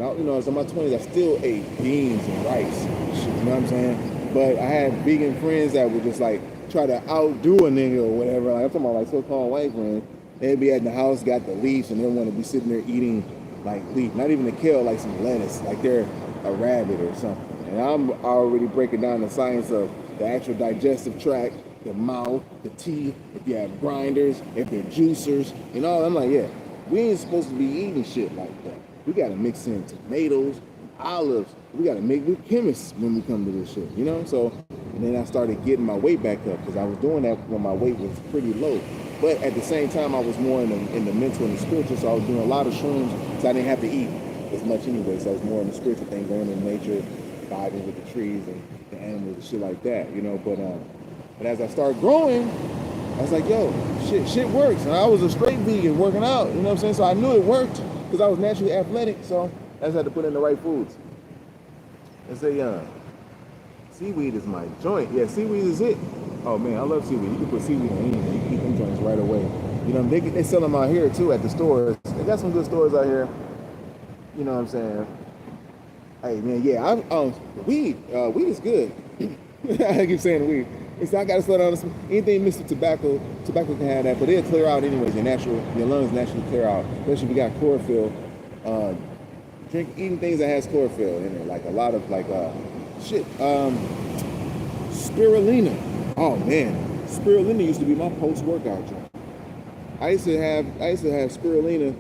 I was in my 20s, I still ate beans and rice and shit, you know what I'm saying? But I had vegan friends that would just like try to outdo a nigga or whatever. Like, I'm talking about like so-called white friends. They'd be at the house, got the leaves, and they want to be sitting there eating like leaf, not even a kale, like some lettuce, like they're a rabbit or something. And I'm already breaking down the science of the actual digestive tract, the mouth, the teeth, if you have grinders, if they're juicers, and all. I'm like, yeah, we ain't supposed to be eating shit like that. We gotta mix in tomatoes, olives. We gotta we're chemists when we come to this shit, So, and then I started getting my weight back up because I was doing that when my weight was pretty low. But at the same time, I was more in the mental and the spiritual, so I was doing a lot of shrooms, so I didn't have to eat as much anyway. So I was more in the spiritual thing, going in nature, vibing with the trees and the animals and shit like that, But as I started growing, I was like, yo, shit works. And I was a straight vegan working out, you know what I'm saying? So I knew it worked because I was naturally athletic, so I just had to put in the right foods. And say, seaweed is my joint. Yeah, seaweed is it. Oh man, I love seaweed. You can put seaweed on anything. You can eat them joints right away. They sell them out here too at the stores. They got some good stores out here. You know what I'm saying? Hey man, yeah, weed is good. I keep saying weed. It's not gotta slow down. Anything mixed with tobacco can have that, but it'll clear out anyways. Your lungs naturally clear out, especially if you got chlorophyll. Eating things that has chlorophyll in it, like a lot of spirulina. Oh man, spirulina used to be my post-workout drink. I used to have spirulina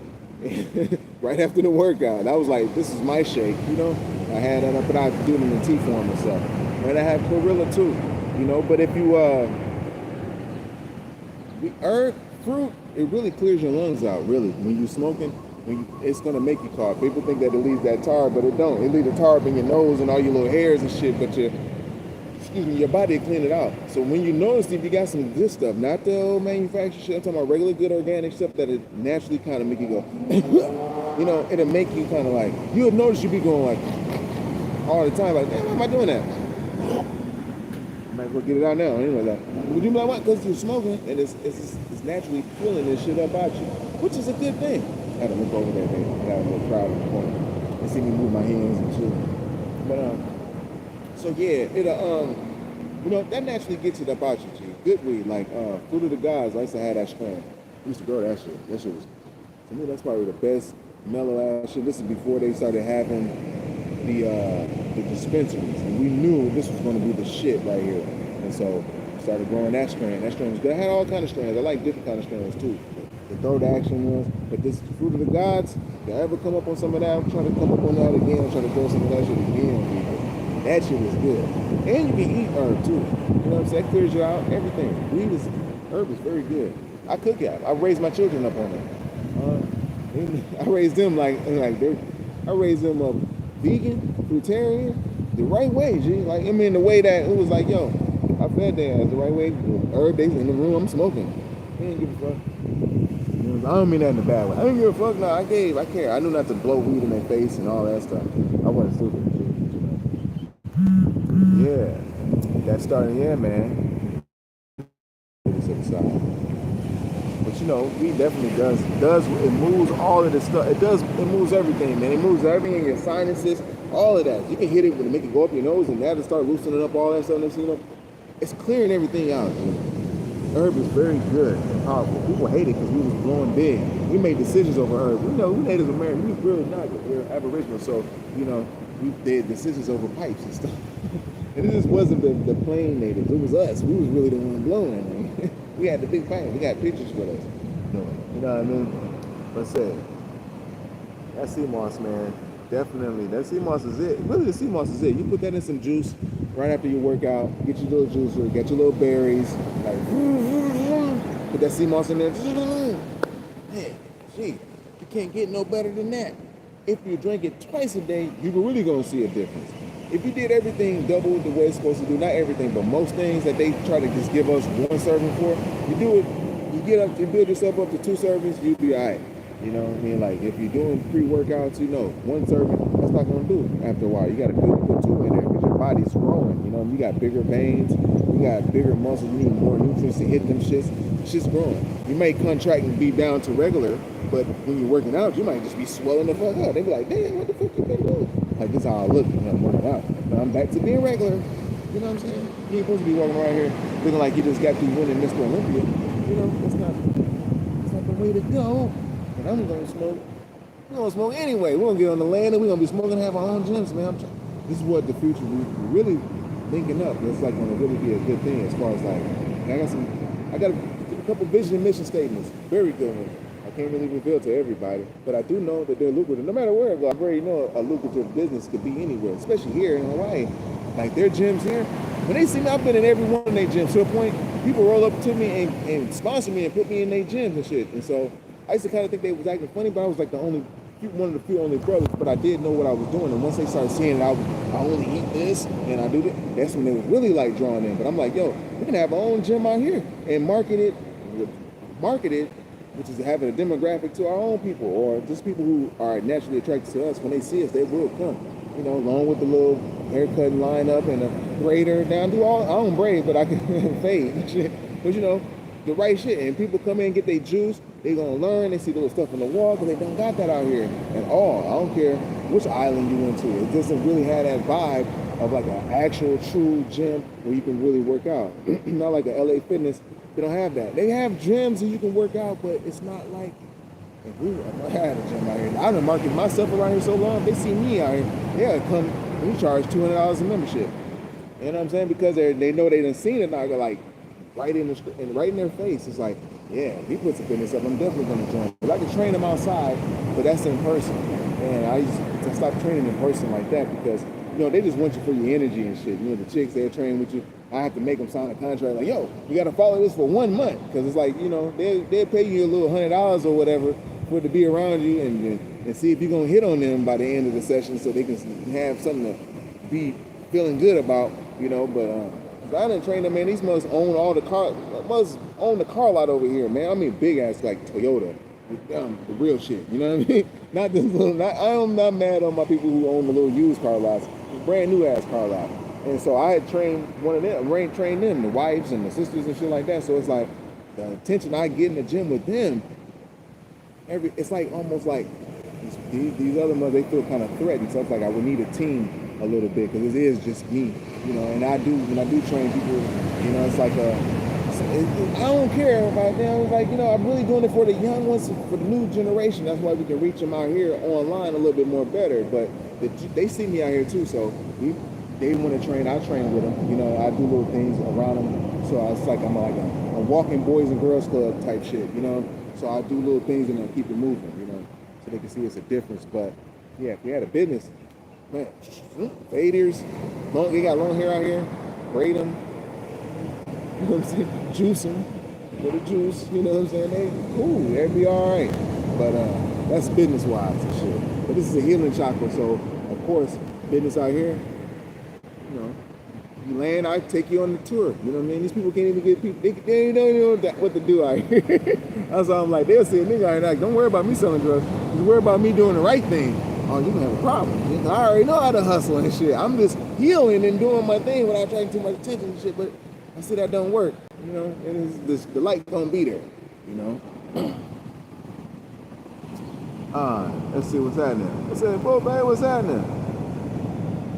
right after the workout. I was like, this is my shake, I had that, but I do it in the tea form and stuff. And I have chlorella too, But if you the herb fruit, it really clears your lungs out. Really, when you're smoking, it's gonna make you cough. People think that it leaves that tar, but it don't. It leaves the tar up in your nose and all your little hairs and shit. But your body will clean it out. So when you notice if you got some good stuff, not the old manufactured shit, I'm talking about regular good organic stuff that it naturally kind of make you go, it'll make you kind of like, you'll notice you be going like all the time, like, hey, why am I doing that? I might go get it out now. Anyway, would you be like, what? Because you're smoking and it's naturally pulling this shit up out you, which is a good thing. I had to look over there, baby. I got a little crowd in the corner and see me move my hands and shit. But so yeah, that naturally gets it up out you, G. Good weed, like Fruit of the Gods. I used to have that strain. I used to grow that shit. That shit was, to me, that's probably the best mellow ass shit. This is before they started having the dispensaries, and we knew this was going to be the shit right here. And so started growing that strain. That strain was good. I had all kind of strains. I like different kind of strains too. The third action was, but this Fruit of the Gods, if I ever come up on some of that, I'm trying to come up on that again. I'm trying to grow some of that shit again, people. That shit is good. And you can eat herb too. You know what I'm saying? That clears you out, everything. Herb is very good. I cook it. I raised my children up on it. I raised them I raised them up vegan, fruitarian, the right way, G. Like, I mean, the way that it was like, yo, I fed them the right way. Herb, they in the room, I'm smoking. They didn't give a fuck. I don't mean that in a bad way. I didn't give a fuck. No, I care. I knew not to blow weed in their face and all that stuff. I wasn't stupid. Yeah, that started, yeah, man. But weed definitely does. It moves all of this stuff. It moves everything, man. It moves everything in your sinuses, all of that. You can hit it when it make it go up your nose, and that'll start loosening up all that stuff. It's clearing everything out, dude. Herb is very good and powerful. People hate it because we was blowing big. We made decisions over herb. We Native American. We real NAGA. We're Aboriginal, so we did decisions over pipes and stuff. And it just wasn't the plain natives. It was us. We was really the one blowing it, man. We had the big pipe. We got pictures with us. You know what I mean? But say, that sea moss, man, definitely. That sea moss is it. Really, the sea moss is it. You put that in some juice right after you work out. Get your little juicer. Get your little berries. Like, Put that sea moss in there. Man, gee, you can't get no better than that. If you drink it twice a day, you're really gonna see a difference. If you did everything double the way it's supposed to do, not everything, but most things that they try to just give us one serving for, you do it, you get up, you build yourself up to 2 servings, you'll be all right. You know what I mean? Like if you're doing pre-workouts, you know, 1 serving, that's not gonna do it after a while. You gotta put 2 in there because your body's growing. You know, you got bigger veins, you got bigger muscles, you need more nutrients to hit them shits. Shit's growing. You may contract and be down to regular, but when you're working out, you might just be swelling the fuck out. They be like, damn, what the fuck you been doing? Like this is how I look when I'm working out. Now I'm back to being regular. You know what I'm saying? You ain't supposed to be walking around here looking like you just got through winning Mr. Olympia. You know, that's not the way to go. And I'm gonna smoke. We're gonna smoke anyway. We're gonna get on the land and we're gonna be smoking and have our own gyms, man. This is what the future we're really linking up. It's like gonna really be a good thing as far as like I got a couple vision and mission statements. Very good ones. I can't really reveal to everybody, but I do know that they're lucrative. No matter where I go, I already know a lucrative business could be anywhere, especially here in Hawaii. Like their gyms here, when they see me, I've been in every one of their gyms to a point, people roll up to me and sponsor me and put me in their gyms and shit. And so I used to kind of think they was acting funny, but I was like one of the few only brothers, but I did know what I was doing. And once they started seeing it, I only eat this and I do this, that's when they was really like drawn in. But I'm like, yo, we can have our own gym out here and market it, which is having a demographic to our own people or just people who are naturally attracted to us. When they see us, they will come. You know, along with the little haircut lineup and a braider. Now I don't braid, but I can fade and shit. But you know, the right shit. And people come in and get their juice. They gonna learn. They see the little stuff on the wall because they don't got that out here at all. I don't care which island you went to. It doesn't really have that vibe of like an actual true gym where you can really work out. Not like a LA Fitness. They don't have that. They have gyms and you can work out, but it's not like if I had a gym out here. I've been marketing myself around here so long. They see me out here. They'll come. We charge $200 a membership. You know what I'm saying? Because they know they done seen it. Now they're like right in their face. It's like, yeah, if he puts a fitness up, I'm definitely gonna join. But I can train them outside, but that's in person. And I used to stop training in person like that because you know they just want you for your energy and shit. You know the chicks they're training with you. I have to make them sign a contract like, yo, you got to follow this for 1 month because it's like, you know, they'll pay you a little $100 or whatever for it to be around you and see if you're going to hit on them by the end of the session so they can have something to be feeling good about, you know. But I done trained them, man. These must own the car lot over here, man. I mean, big ass like Toyota, the real shit, you know what I mean? Not this little, I'm not mad on my people who own the little used car lots, brand new ass car lot. And so I had trained one of them, trained them, the wives and the sisters and shit like that. So it's like the attention I get in the gym with them, it's like almost like these other mothers, they feel kind of threatened. So it's like I would need a team a little bit because it is just me, you know. And when I do train people, you know, it's like I don't care about them. It's like, you know, I'm really doing it for the young ones, for the new generation. That's why we can reach them out here online a little bit more better. But they see me out here too, so they want to train, I train with them. You know, I do little things around them. So it's like I'm like a walking boys and girls club type shit, you know. So I do little things and I keep it moving, you know, so they can see it's a difference. But yeah, if you had a business, man, faders, they got long hair out here, braid them, you know what I'm saying, juice them, for the juice, you know what I'm saying, they cool, they'd be all right. But that's business-wise and shit. But this is a healing chakra, so of course, business out here, you know, you land, I take you on the tour. You know what I mean? These people can't even get people. They don't even know what to do out here. That's why I'm like, they'll see a nigga out here like, don't worry about me selling drugs. Just worry about me doing the right thing. Oh, you gonna have a problem. I already know how to hustle and shit. I'm just healing and doing my thing without attracting too much attention and shit. But I see that don't work. You know, and the light don't be there. You know. Let's see what's happening. I said, "Bro, babe, what's happening?"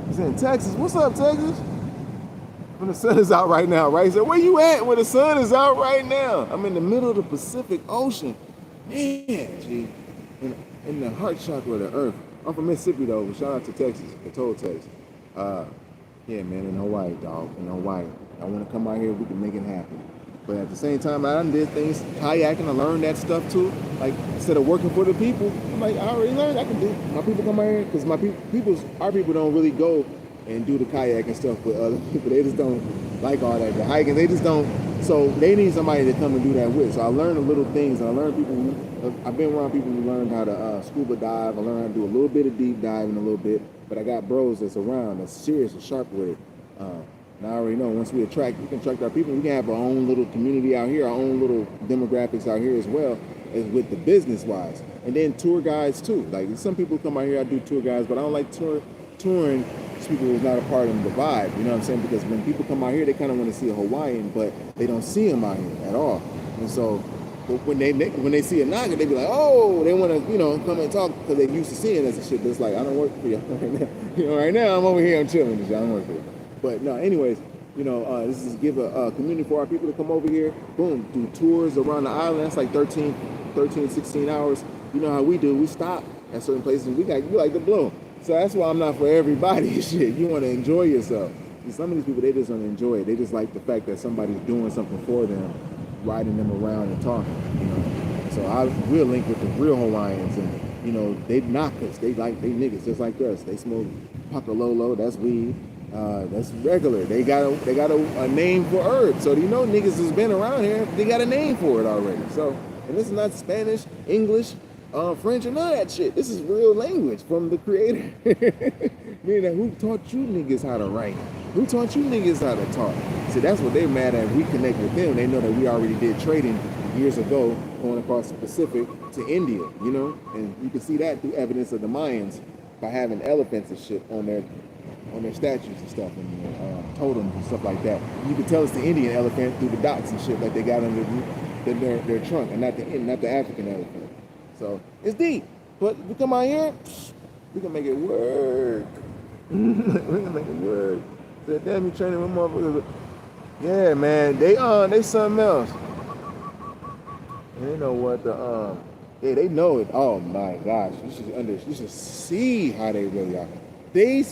He's in Texas. What's up, Texas? When the sun is out right now, right? He said, where you at when the sun is out right now? I'm in the middle of the Pacific Ocean. Man, gee, in the heart chakra of the earth. I'm from Mississippi, though, but shout out to Texas, the toll Texas. Yeah, man, in Hawaii, dog, in Hawaii. I want to come out here, we can make it happen. But at the same time, I done did things, kayaking, I learned that stuff too. Like, instead of working for the people, I'm like, I already learned, I can do. My people come out here, because our people don't really go and do the kayak and stuff with other people. They just don't like all that, the hiking. They just don't. So they need somebody to come and do that with. So I learned the little things. And I learned I've been around people who learned how to scuba dive. I learned how to do a little bit of deep diving, a little bit. But I got bros that's around, that's serious and sharp with it. And I already know once we can attract our people. We can have our own little community out here, our own little demographics out here as well as with the business wise. And then tour guides too. Like some people come out here, I do tour guides, but I don't like touring people who's not a part of the vibe. You know what I'm saying? Because when people come out here, they kind of want to see a Hawaiian, but they don't see them out here at all. And so when they see a Naga, they be like, oh, they want to come and talk because they used to seeing us and shit. But it's like, I don't work for you right now. Right now I'm over here, I'm chilling and shit. I don't work for you. But no, anyways, this is give a community for our people to come over here. Boom, do tours around the island. That's like 13, 16 hours. You know how we do. We stop at certain places. We like to blow. So that's why I'm not for everybody. Shit, you want to enjoy yourself. And some of these people, they just don't enjoy it. They just like the fact that somebody's doing something for them, riding them around and talking. So we'll link with the real Hawaiians, and they knock us. They niggas just like us. They smoke pakalolo. That's weed. That's regular. They got a name for herbs. So niggas has been around here. They got a name for it already. So, and this is not Spanish, English, French, or none of that shit. This is real language from the creator. Meaning, who taught you niggas how to write? Who taught you niggas how to talk? See, that's what they're mad at. We connect with them. They know that we already did trading years ago, going across the Pacific to India. And you can see that through evidence of the Mayans by having elephants and shit on their statues and stuff, and totems and stuff like that. You can tell it's the Indian elephant through the dots and shit that they got under their trunk, and not the African elephant. So it's deep, but we come out here, we can make it work. We can make it work. So damn, you training with motherfuckers. Yeah, man, they something else. And they know what they know it. Oh my gosh, you should see how they really are. The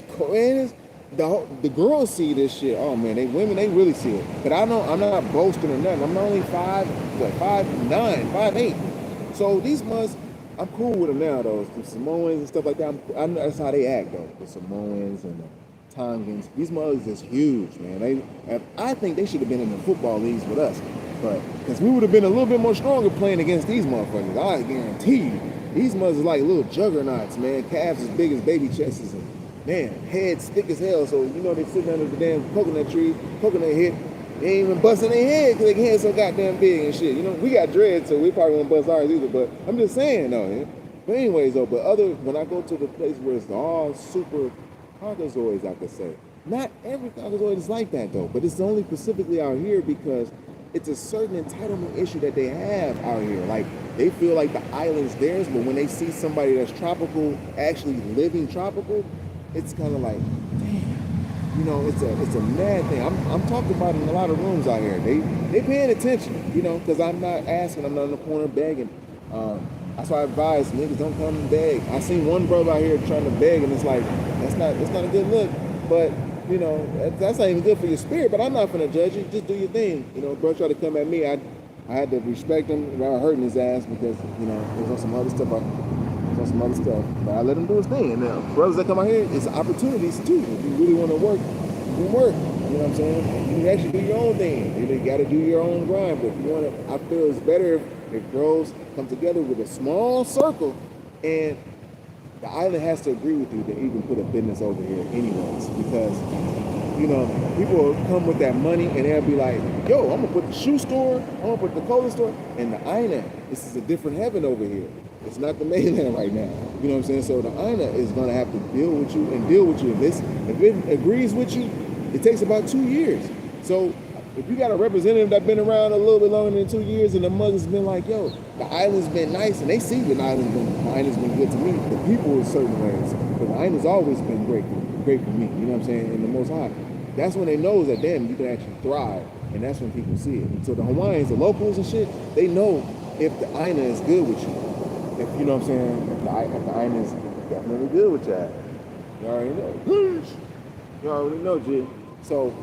girls see this shit. Oh man, they really see it. But I'm not boasting or nothing. I'm only 5'9", 5'8". So these months, I'm cool with them now though. The Samoans and stuff like that. I know that's how they act though. The Samoans and the Tongans. These mothers is huge, man. I think they should have been in the football leagues with us, but because we would have been a little bit more stronger playing against these motherfuckers. I guarantee you, these mothers are like little juggernauts, man. Calves as big as baby chests, and man, heads thick as hell. So they sitting under the damn coconut tree, coconut hit. They ain't even busting their head because their head's so goddamn big and shit. We got dreads, so we probably won't bust ours either. But I'm just saying though. Yeah? But anyways though, when I go to the place where it's all super caucasoids, I could say. Not every caucasoid is like that though, but it's only specifically out here because it's a certain entitlement issue that they have out here. Like they feel like the island's theirs, but when they see somebody that's tropical, actually living tropical, it's kind of like, damn. It's a mad thing. I'm talking about it in a lot of rooms out here. They paying attention, because I'm not asking. I'm not in the corner begging. That's why I advise niggas don't come and beg. I seen one brother out here trying to beg, and it's like that's not a good look. But that's not even good for your spirit. But I'm not gonna judge you. Just do your thing. Bro tried to come at me. I had to respect him without hurting his ass because there's on some other stuff. But I let him do his thing. And brothers that come out here, it's opportunities too. If you really want to work, you can work. You know what I'm saying? You can actually do your own thing. You got to do your own grind. But if you want to, I feel it's better if bros come together with a small circle, and the island has to agree with you to even put a business over here anyways. Because people will come with that money and they'll be like, yo, I'm gonna put the shoe store, I'm gonna put the clothing store, and the island, this is a different heaven over here. It's not the mainland right now. You know what I'm saying? So the INA is going to have to deal with you. If it agrees with you, it takes about 2 years. So if you got a representative that's been around a little bit longer than 2 years and the mother's been like, yo, the island's been nice, and they see the island's been good to me, the people in certain ways. But the island's always been great for me. You know what I'm saying? In the Most High. That's when they know that, damn, you can actually thrive. And that's when people see it. And so the Hawaiians, the locals and shit, they know if the INA is good with you. If you know what I'm saying, if the island is definitely good with that. You already know. You already know, G. So,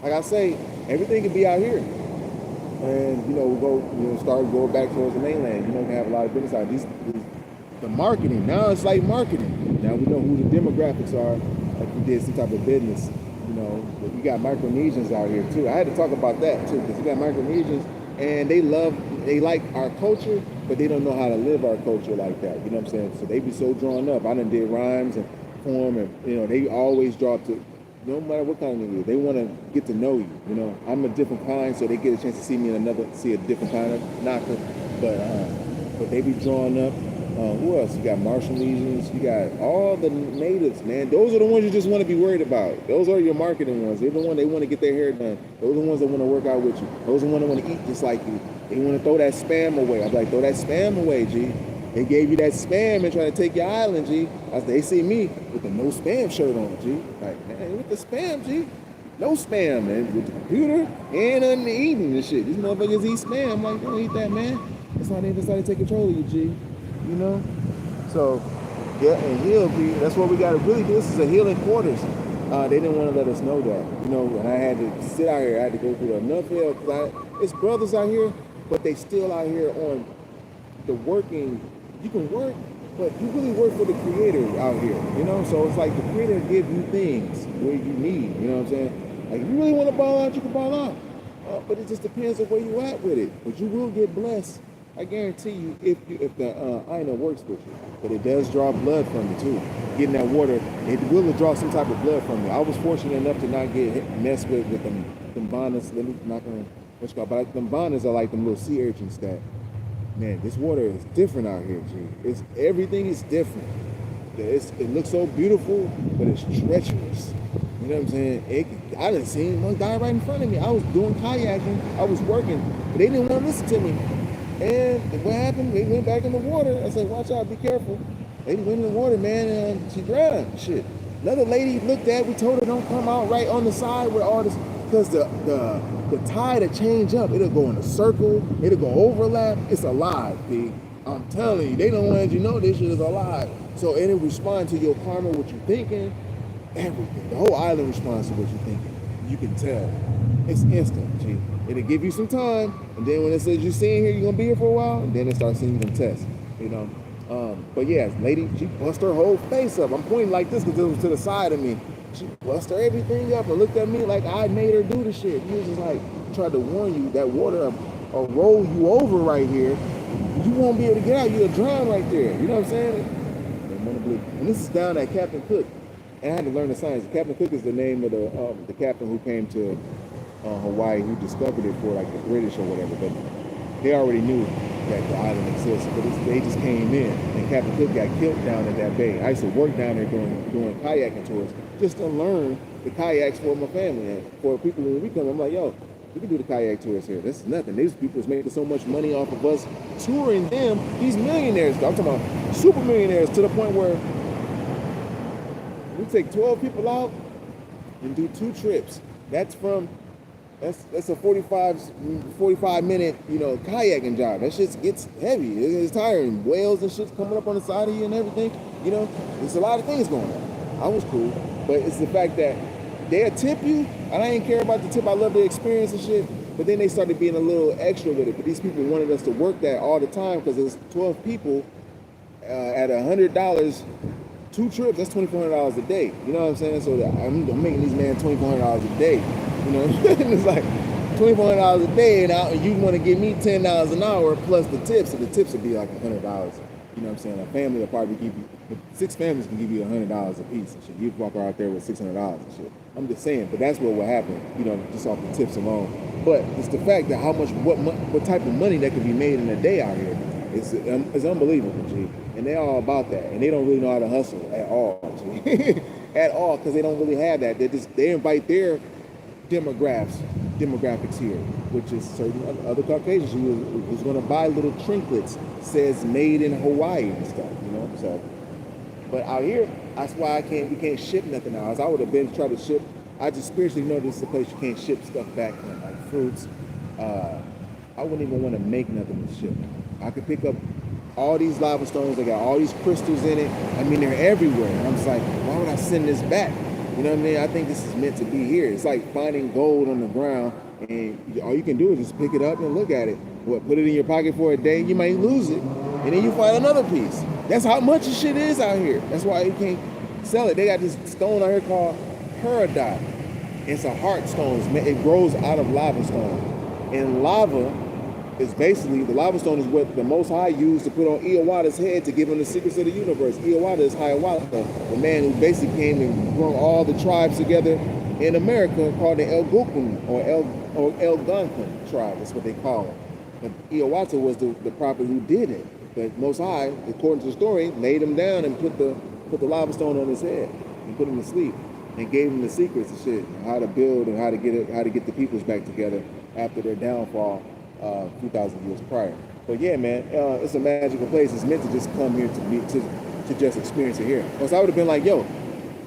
like I say, everything can be out here. And, we'll start going back towards the mainland. We have a lot of business out here. The marketing, now it's like marketing. Now we know who the demographics are, like we did some type of business. You know, you got Micronesians out here too. I had to talk about that too, because you got Micronesians and they like our culture, but they don't know how to live our culture like that. You know what I'm saying? So they be so drawn up. I done did rhymes and poem, and you know, they always drop to, no matter what kind of nigga, they want to get to know you. You know, I'm a different kind, so they get a chance to see me in see a different kind of knocker. But they be drawn up. Who else? You got Marshallesians. You got all the natives, man. Those are the ones you just want to be worried about. Those are your marketing ones. They're the ones they want to get their hair done. Those are the ones that want to work out with you. Those are the ones that want to eat just like you. They want to throw that spam away. I'm like, throw that spam away, G. They gave you that spam and trying to take your island, G. They see me with the no spam shirt on, G. Like, man, with the spam, G. No spam, man. With the computer and eating and shit. These motherfuckers eat spam. I'm like, don't eat that, man. That's why they decided to take control of you, G. You know? So, yeah, and heal, G. That's what we got to really do. This is a healing quarters. They didn't want to let us know that. You know, and I had to sit out here. I had to go through enough hell. Because it's brothers out here, but they still out here on the working. You can work, but you really work for the creator out here, you know? So it's like the creator give you things where you need, you know what I'm saying? Like, if you really want to ball out, you can ball out. But it just depends on where you at with it. But you will get blessed, I guarantee you, if the iron works with you. But it does draw blood from you too. Getting that water, it will draw some type of blood from you. I was fortunate enough to not get messed with them bonus. Let me not gonna what you call, but them bonus are like them little sea urchins that. Man, this water is different out here, G. Everything is different. It looks so beautiful, but it's treacherous. You know what I'm saying? I done seen one guy right in front of me. I was doing kayaking. I was working, but they didn't want to listen to me. And what happened? They went back in the water. I said, watch out, be careful. They went in the water, man, and she drowned. Shit. Another lady looked at, we told her don't come out right on the side where all this, because the tide will change up. It'll go in a circle. It'll go overlap. It's alive, P. I'm telling you, they don't want you to know this shit is alive. So it'll respond to your karma, what you're thinking, everything. The whole island responds to what you're thinking. You can tell. It's instant, G. It'll give you some time, and then when it says you're staying here, you're gonna be here for a while, and then it starts sending you some tests, you know. But yeah, lady, she bust her whole face up. I'm pointing like this because it was to the side of me. She bust her everything up and looked at me like I made her do the shit. He was just like, tried to warn you that water will roll you over right here. You won't be able to get out. You'll drown right there. You know what I'm saying? And this is down at Captain Cook. And I had to learn the science. Captain Cook is the name of the captain who came to Hawaii, who discovered it for like the British or whatever. But they already knew that the island exists, but they just came in, and Captain Cook got killed down at that bay. I used to work down there doing kayaking tours just to learn the kayaks for my family and for people when we come. I'm like, yo, we can do the kayak tours here. This is nothing. These people is making so much money off of us touring them. These millionaires, I'm talking about super millionaires, to the point where we take 12 people out and do 2 trips. That's a 45 minute, you know, kayaking job. That shit gets heavy. It's tiring. Whales and shit's coming up on the side of you and everything. You know, there's a lot of things going on. I was cool, but it's the fact that they'll tip you, and I didn't care about the tip. I love the experience and shit. But then they started being a little extra with it. But these people wanted us to work that all the time because it's 12 people at $100. 2 trips, that's $2,400 a day. You know what I'm saying? So I'm making these men $2,400 a day. You know, it's like $2,400 a day, and you want to give me $10 an hour plus the tips, so the tips would be like $100. You know what I'm saying? A family will probably give you, 6 families can give you $100 a piece and shit. You'd walk out there with $600 and shit. I'm just saying, but that's what will happen, you know, just off the tips alone. But it's the fact that what type of money that can be made in a day out here. It's unbelievable, G. And they're all about that. And they don't really know how to hustle at all, G. At all, because they don't really have that. They invite their demographics here, which is certain other Caucasians who's going to buy little trinkets, says made in Hawaii and stuff, you know? So, but out here, that's why we can't ship nothing out. I would have been trying to ship. I just spiritually know this is a place you can't ship stuff back from, like fruits. I wouldn't even want to make nothing to ship. I could pick up all these lava stones. They got all these crystals in it. I mean, they're everywhere. And I'm just like, why would I send this back? You know what I mean? I think this is meant to be here. It's like finding gold on the ground, and all you can do is just pick it up and look at it. Put it in your pocket for a day, you might lose it, and then you find another piece. That's how much shit is out here. That's why you can't sell it. They got this stone out here called peridot. It's a heart stone. It grows out of lava stone. And lava is basically, the lava stone is what the Most High used to put on Iowata's head to give him the secrets of the universe. Iowata is Hiawatha, the man who basically came and brought all the tribes together in America, called the El Gukun or El Gunkum tribe. That's what they call it. But Iowata was the prophet who did it. But Most High, according to the story, laid him down and put the lava stone on his head and put him to sleep and gave him the secrets and shit, how to build and how to get the peoples back together after their downfall 2,000 years prior. But yeah, man, it's a magical place. It's meant to just come here to just experience it here. Because I would have been like, yo,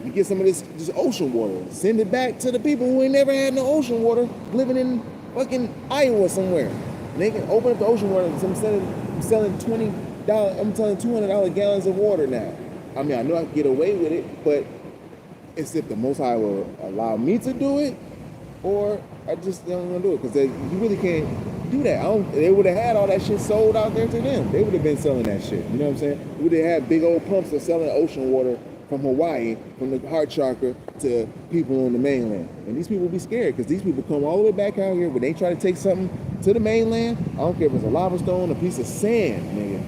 you get some of this ocean water, send it back to the people who ain't never had no ocean water, living in fucking Iowa somewhere. And they can open up the ocean water. I'm selling $20, I'm selling $200 gallons of water now. I mean, I know I can get away with it, but it's if the Most High will allow me to do it, or I just don't want to do it, because you really can't do that. They would have had all that shit sold out there to them. They would have been selling that shit. You know what I'm saying? We would have had big old pumps of selling ocean water from Hawaii, from the heart chakra to people on the mainland. And these people will be scared, because these people come all the way back out here, when they try to take something to the mainland, I don't care if it's a lava stone, a piece of sand, nigga.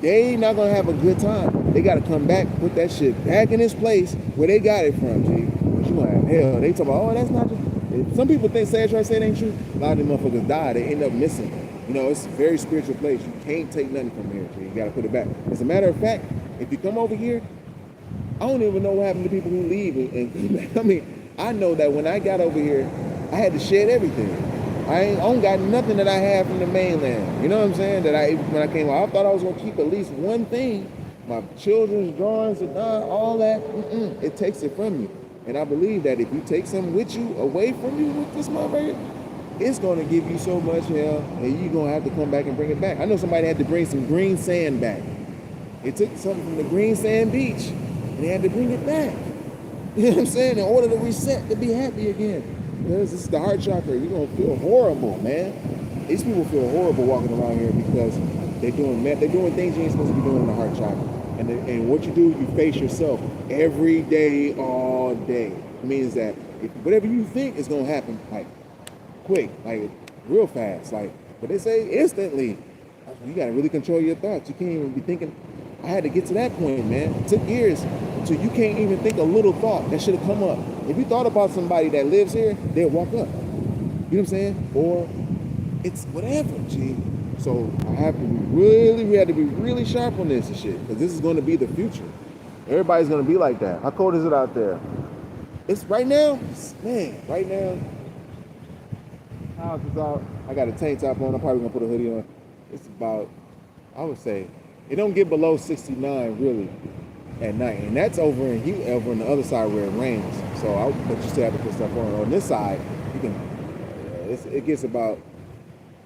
They not gonna have a good time. They gotta come back, put that shit back in its place where they got it from, G. But you gonna have hell. They talk about, oh, that's not just, some people think, say it ain't true. A lot of them motherfuckers die, they end up missing. You know, it's a very spiritual place. You can't take nothing from here, G. You gotta put it back. As a matter of fact, if you come over here, I don't even know what happened to people who leave and I mean, I know that when I got over here, I had to shed everything. I don't got nothing that I have from the mainland. You know what I'm saying? That when I came out, I thought I was gonna keep at least one thing. My children's drawings and all that. It takes it from you. And I believe that if you take something with you, away from you with this motherfucker, it's gonna give you so much hell, and you're gonna have to come back and bring it back. I know somebody had to bring some green sand back. It took something from the green sand beach, and they had to bring it back. You know what I'm saying? In order to reset, to be happy again. Because this is the heart chakra. You're gonna feel horrible, man. These people feel horrible walking around here because they're doing meth. They're doing things you ain't supposed to be doing in the heart chakra. And what you do, you face yourself every day, all day. It means that whatever you think is gonna happen, like quick, like real fast, like. But they say instantly. You gotta really control your thoughts. You can't even be thinking. I had to get to that point, man. It took years until you can't even think a little thought that should have come up. If you thought about somebody that lives here, they'll walk up. You know what I'm saying? Or it's whatever, G. So we had to be really sharp on this and shit, because this is going to be the future. Everybody's going to be like that. How cold is it out there? It's right now, man, right now. House is out. I got a tank top on. I'm probably going to put a hoodie on. It's about, I would say, it don't get below 69 really at night, and that's over in the other side where it rains. But you still have to put stuff on. On this side, you can. It gets about.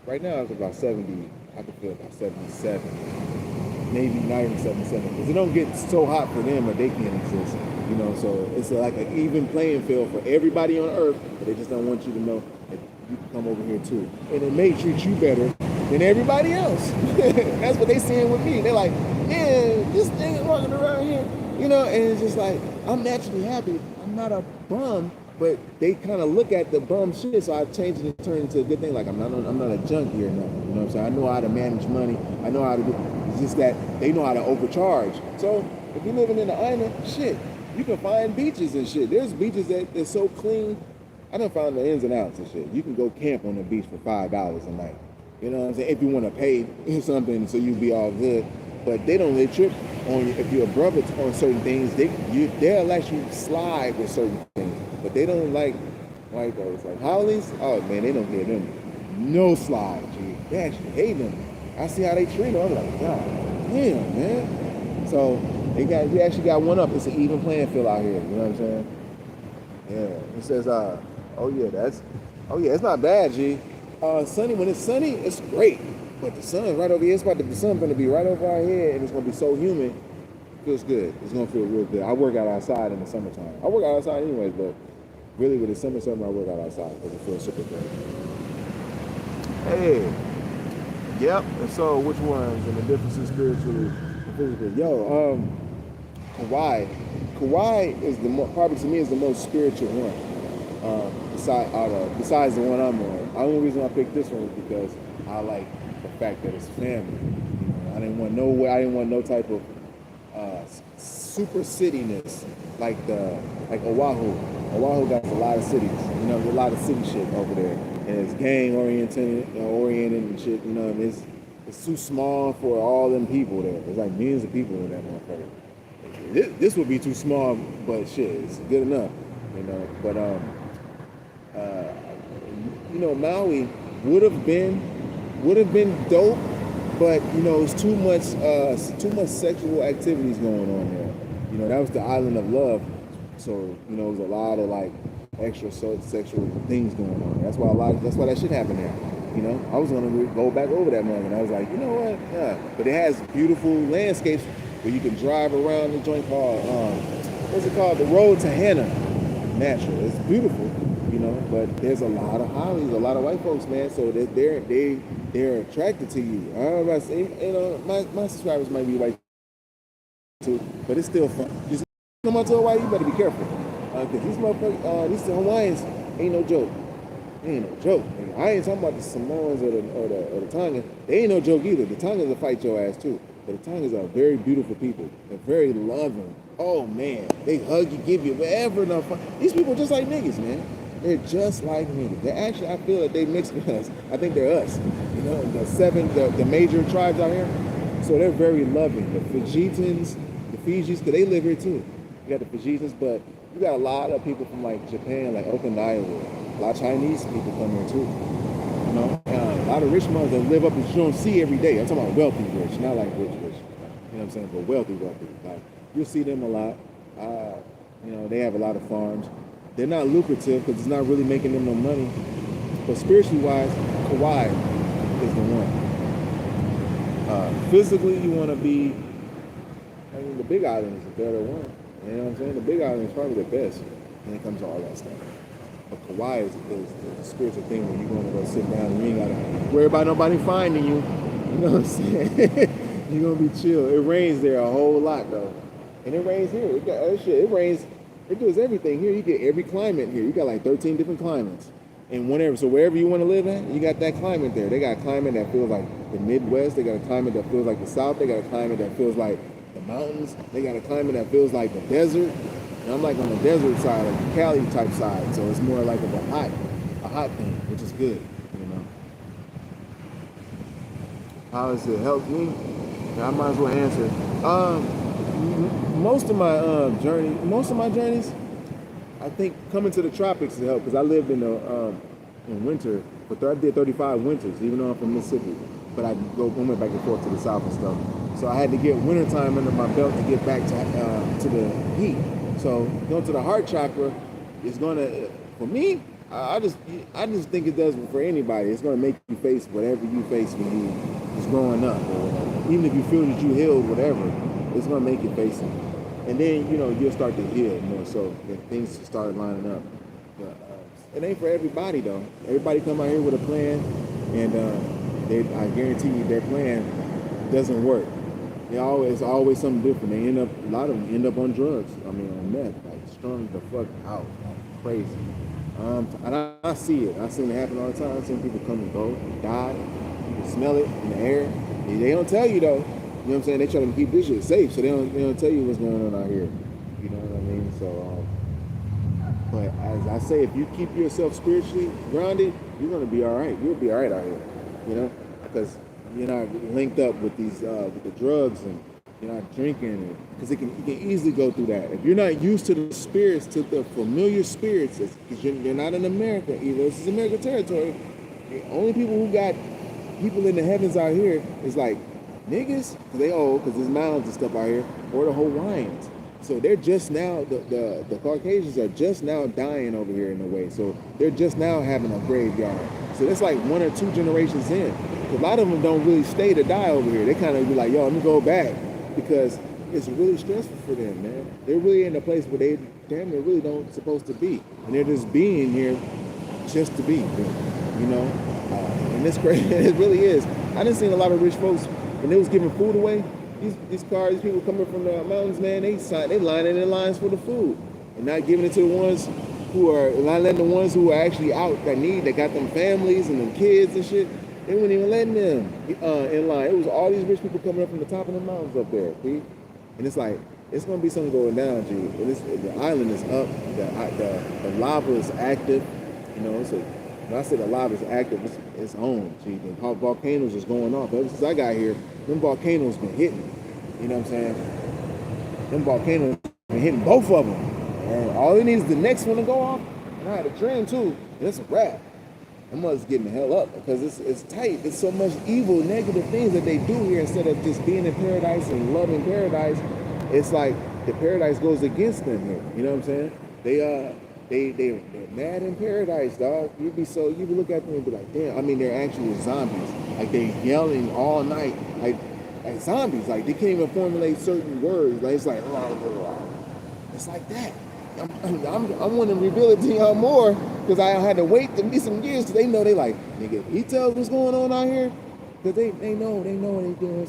Right now it's about 70. I can feel about 77, maybe not even 77, because it don't get so hot for them, or they can't exist. You know, so it's like an even playing field for everybody on Earth, but they just don't want you to know that you can come over here too, and it may treat you better than everybody else. That's what they seeing with me. They're like, man, this thing is walking around here, you know, and it's just like, I'm naturally happy. I'm not a bum, but they kind of look at the bum shit, so I've changed it and turned it into a good thing. Like, I'm not a junkie or nothing, you know what I'm saying? I know how to manage money. I know how to do, it's just that they know how to overcharge. So if you're living in the island, shit, you can find beaches and shit. There's beaches that's so clean. I done found the ins and outs and shit. You can go camp on the beach for $5 a night. You know what I'm saying? If you want to pay something so you be all good. But they don't let trip on you. If you're a brother on certain things, they'll let you slide with certain things. But they don't like those. Like Hollies, oh man, they don't get them no slide, G. They actually hate them. I see how they treat them. I'm like, God damn, man. So we actually got one up. It's an even playing field out here. You know what I'm saying? Yeah. It says, it's not bad, G. Sunny, when it's sunny, it's great. But the sun's right over here. The sun's gonna be right over our head, and it's gonna be so humid. Feels good. It's gonna feel real good. I work out outside in the summertime. I work out outside anyways, but really with the summer, I work out outside because it feels super good. Hey, yep. And so, which ones and the differences spiritually and physically? Yo, Kauai is probably to me is the most spiritual one. Besides the one I'm on. The only reason I picked this one is because I like the fact that it's family. I didn't want no type of super cityness like Oahu. Oahu got a lot of cities. There's a lot of city shit over there, and it's gang oriented and shit. And it's too small for all them people there. There's like millions of people in that motherfucker. This would be too small, but shit, it's good enough. But Maui would have been dope, but it's too much sexual activities going on there. That was the island of love, so there was a lot of like extra sexual things going on. That's why that shit happened there. I was gonna go back over that moment. I was like, you know what? Yeah. But it has beautiful landscapes where you can drive around the joint called what's it called? The Road to Hana. Natural. It's beautiful, but there's a lot of hollies, a lot of white folks, man. So they're attracted to you. I don't know about saying, my subscribers might be white too, but it's still fun. Just come on to Hawaii, you better be careful, because these motherfuckers, these Hawaiians ain't no joke. They ain't no joke. I ain't talking about the Samoans or the Tongans. They ain't no joke either. The Tongans will fight your ass too. But the Tongans are very beautiful people. They're very loving. Oh man, they hug you, give you whatever. These people are just like niggas, man. They're just like niggas. They're actually, I feel that they mix with us. I think they're us. The major tribes out here. So they're very loving. The Fijians, because they live here too. You got the Fijians, but you got a lot of people from like Japan, like Okinawa. A lot of Chinese people come here too. A lot of rich mothers that live up that you don't see every day. I'm talking about wealthy rich, not like rich. You know what I'm saying? But wealthy. Like you'll see them a lot. They have a lot of farms. They're not lucrative because it's not really making them no money. But spiritually wise, Kauai is the one. Physically, you want to be. The Big Island is the better one. You know what I'm saying? The Big Island is probably the best when it comes to all that stuff. But Kauai is the spiritual thing where you're going to go sit down and you ain't got to worry about nobody finding you. You know what I'm saying? You're going to be chill. It rains there a whole lot, though. And it rains here. It rains. It does everything here. You get every climate here. You got like 13 different climates. And wherever you want to live at, you got that climate there. They got a climate that feels like the Midwest. They got a climate that feels like the South. They got a climate that feels like the mountains. They got a climate that feels like the desert. And I'm like on the desert side, like the Cali type side. So it's more like a hot thing, which is good, How has it helped me? I might as well answer. Most of my journeys, I think coming to the tropics has helped because I lived in winter, but I did 35 winters, even though I'm from Mississippi. But I went back and forth to the south and stuff. So I had to get wintertime under my belt to get back to the heat. So going to the heart chakra is gonna, for me, I just think it does for anybody. It's gonna make you face whatever you face when you was growing up, or even if you feel that you healed, whatever, it's gonna make you face it. And then you'll start to heal more. So things start lining up. But, it ain't for everybody though. Everybody come out here with a plan, and I guarantee you their plan doesn't work. It's always something different. A lot of them end up on drugs. On meth, like strung the fuck out, like crazy. And I see it. I've seen it happen all the time. I've seen people come and go, die. You can smell it in the air. They don't tell you though. You know what I'm saying? They try to keep this shit safe, so they don't tell you what's going on out here. You know what I mean? So, but as I say, if you keep yourself spiritually grounded, you're gonna be all right. You'll be all right out here. Because you're not linked up with these with the drugs, and you're not drinking, because you can easily go through that. If you're not used to the spirits, to the familiar spirits, because you're not in America either. This is American territory. The only people who got people in the heavens out here is like niggas, because there's mountains and stuff out here, or the Hawaiians. So they're just now, the Caucasians are just now dying over here in a way. So they're just now having a graveyard. So that's like 1 or 2 generations in. A lot of them don't really stay to die over here. They kind of be like, yo, let me go back, because it's really stressful for them, man. They're really in a place where they damn near really don't supposed to be. And they're just being here just to be, and it's crazy. It really is. I done seen a lot of rich folks, when they was giving food away, these cars, these people coming from the mountains, man, they lining in lines for the food and not giving it to the ones who are not letting the ones who are actually out that got them families and them kids and shit. They weren't even letting them in line. It was all these rich people coming up from the top of the mountains up there, see? And it's like, it's gonna be something going down, G. And the island is up, the lava is active, you know. So when I say the lava is active, it's on, G. The volcanoes is going off. Ever since I got here, them volcanoes been hitting. You know what I'm saying? Them volcanoes been hitting both of them. And all it needs is the next one to go off. And I had a dream too, and it's a wrap. I'm just getting the hell up because it's tight. There's so much evil, negative things that they do here instead of just being in paradise and loving paradise. It's like the paradise goes against them here. You know what I'm saying? They're mad in paradise, dog. You be look at them and be like, damn. I mean, they're actually zombies. Like they're yelling all night, like zombies. Like they can't even formulate certain words. Like it's like, it's like that. I'm wanting to reveal it to y'all more because I had to wait to be some years because they know they like, nigga, he tells what's going on out here because they know they doing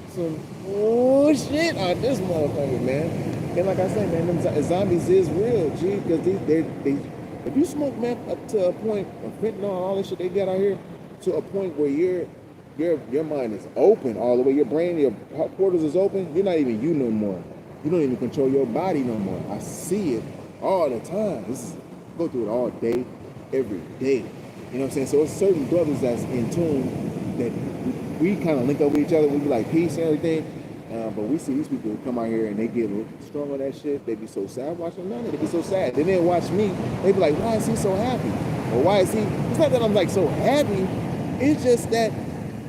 some bullshit on this motherfucker, man. And like I said, man, them zombies is real, G, because they if you smoke meth up to a point of fentanyl, all this shit they got out here, to a point where your mind is open all the way, your brain, your portals is open, you're not even you no more. You don't even control your body no more. I see it all the time. Go through it all day, every day. You know what I'm saying? So it's certain brothers that's in tune that we kind of link up with each other. We be like peace and everything. But we see these people come out here and they get strong on that shit. They be so sad watching them. They be so sad. Then they watch me. They be like, why is he so happy? Or why is he? It's not that I'm like so happy. It's just that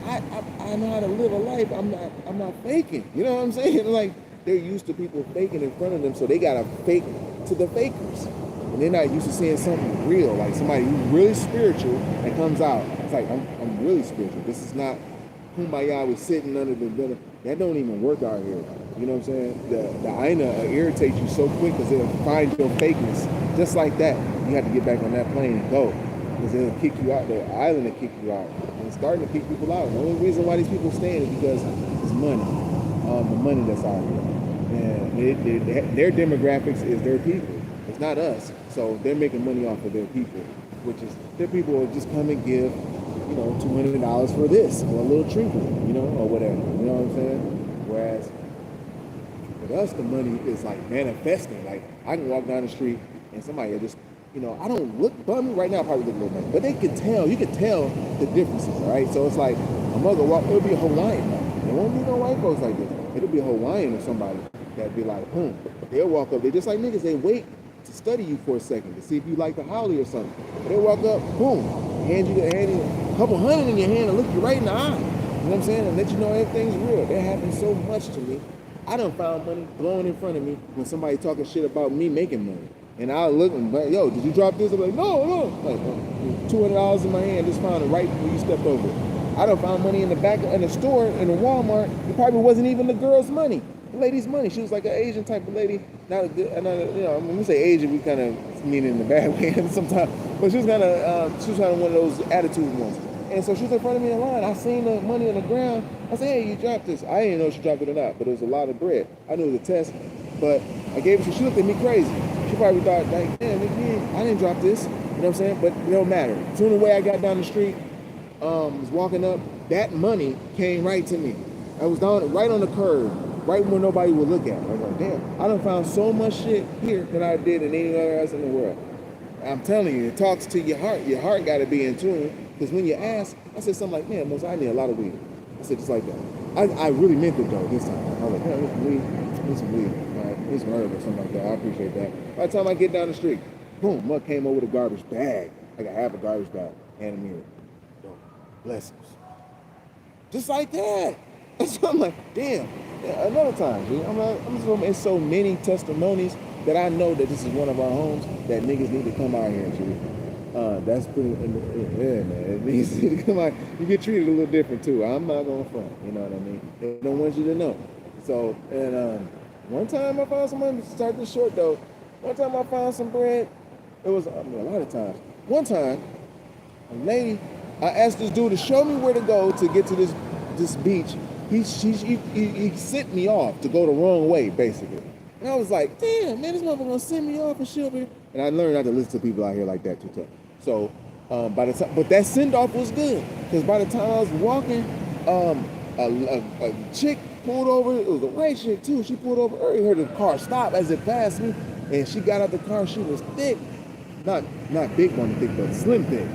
I know how to live a life. I'm not faking. You know what I'm saying? Like, they're used to people faking in front of them, so they gotta fake to the fakers. And they're not used to seeing something real, like somebody who's really spiritual that comes out. It's like, I'm really spiritual. This is not kumbaya with sitting under the building. That don't even work out here. You know what I'm saying? The Aina irritates you so quick because it'll find your fakeness. Just like that, you have to get back on that plane and go. Because it'll kick you out. The island will kick you out. And it's starting to kick people out. The only reason why these people staying is because it's money. The money that's out here. And their demographics is their people. It's not us. So they're making money off of their people, which is their people will just come and give, you know, $200 for this or a little treatment, you know, or whatever. You know what I'm saying? Whereas with us, the money is like manifesting. Like I can walk down the street and somebody will just, you know, I don't look bummy right now. I probably look a little bummy, but they can tell. You can tell the differences, all right? So it's like a mother walk. It'll be a Hawaiian. There won't be no white folks like this. It'll be a Hawaiian or somebody that'd be like, they'll walk up. They're just like niggas. They wait to study you for a second to see if you like the holly or something. They walk up, boom, hand you a couple hundred in your hand and look you right in the eye. You know what I'm saying? And let you know everything's real. That happens so much to me. I done found money blowing in front of me when somebody talking shit about me making money. And I look and like, yo, did you drop this? I'm like, no. Like $200 in my hand, just found it right when you stepped over it. I done found money in the back in the store in a Walmart. It probably wasn't even the girl's money. The lady's money. She was like an Asian type of lady. Not a good, you know, when we say Asian, we kind of mean it in a bad way sometimes. But she was kind of one of those attitude ones. And so she was in front of me in line. I seen the money on the ground. I said, hey, you dropped this. I didn't know if she dropped it or not, but it was a lot of bread. I knew it was a test, but I gave it to her. She looked at me crazy. She probably thought, like, damn, I didn't drop this. You know what I'm saying? But it don't matter. Soon the way I got down the street, was walking up, that money came right to me. I was down right on the curb, right where nobody would look at. I was like, damn, I done found so much shit here than I did in anywhere else in the world. I'm telling you, it talks to your heart. Your heart got to be in tune. Because when you ask, I said something like, man, Moses, I need a lot of weed. I said just like that. I really meant it though this time. I was like, man, need some weed. Need some herb or something like that. I appreciate that. By the time I get down the street, boom, Mutt came over with a garbage bag. I got half a garbage bag. Handed me it. Blessings. Just like that. So I'm like, damn. Yeah, another time, G. It's so many testimonies that I know that this is one of our homes that niggas need to come out here, G. That's pretty, yeah, man. It needs to come out. You get treated a little different too. I'm not gonna front, you know what I mean? They don't want you to know. So, and one time I found some money, start this short though. One time I found some bread. It was, a lot of times. One time, a lady, I asked this dude to show me where to go to get to this beach. He sent me off to go the wrong way, basically. And I was like, damn, man, this motherfucker gonna send me off and shit over here. And I learned not to listen to people out here like that too tough. So by the time, but that send off was good, because by the time I was walking, a chick pulled over. It was a white chick too. She pulled over early. Heard the car stop as it passed me, and she got out the car. She was thick, not big bone thick, but slim thick,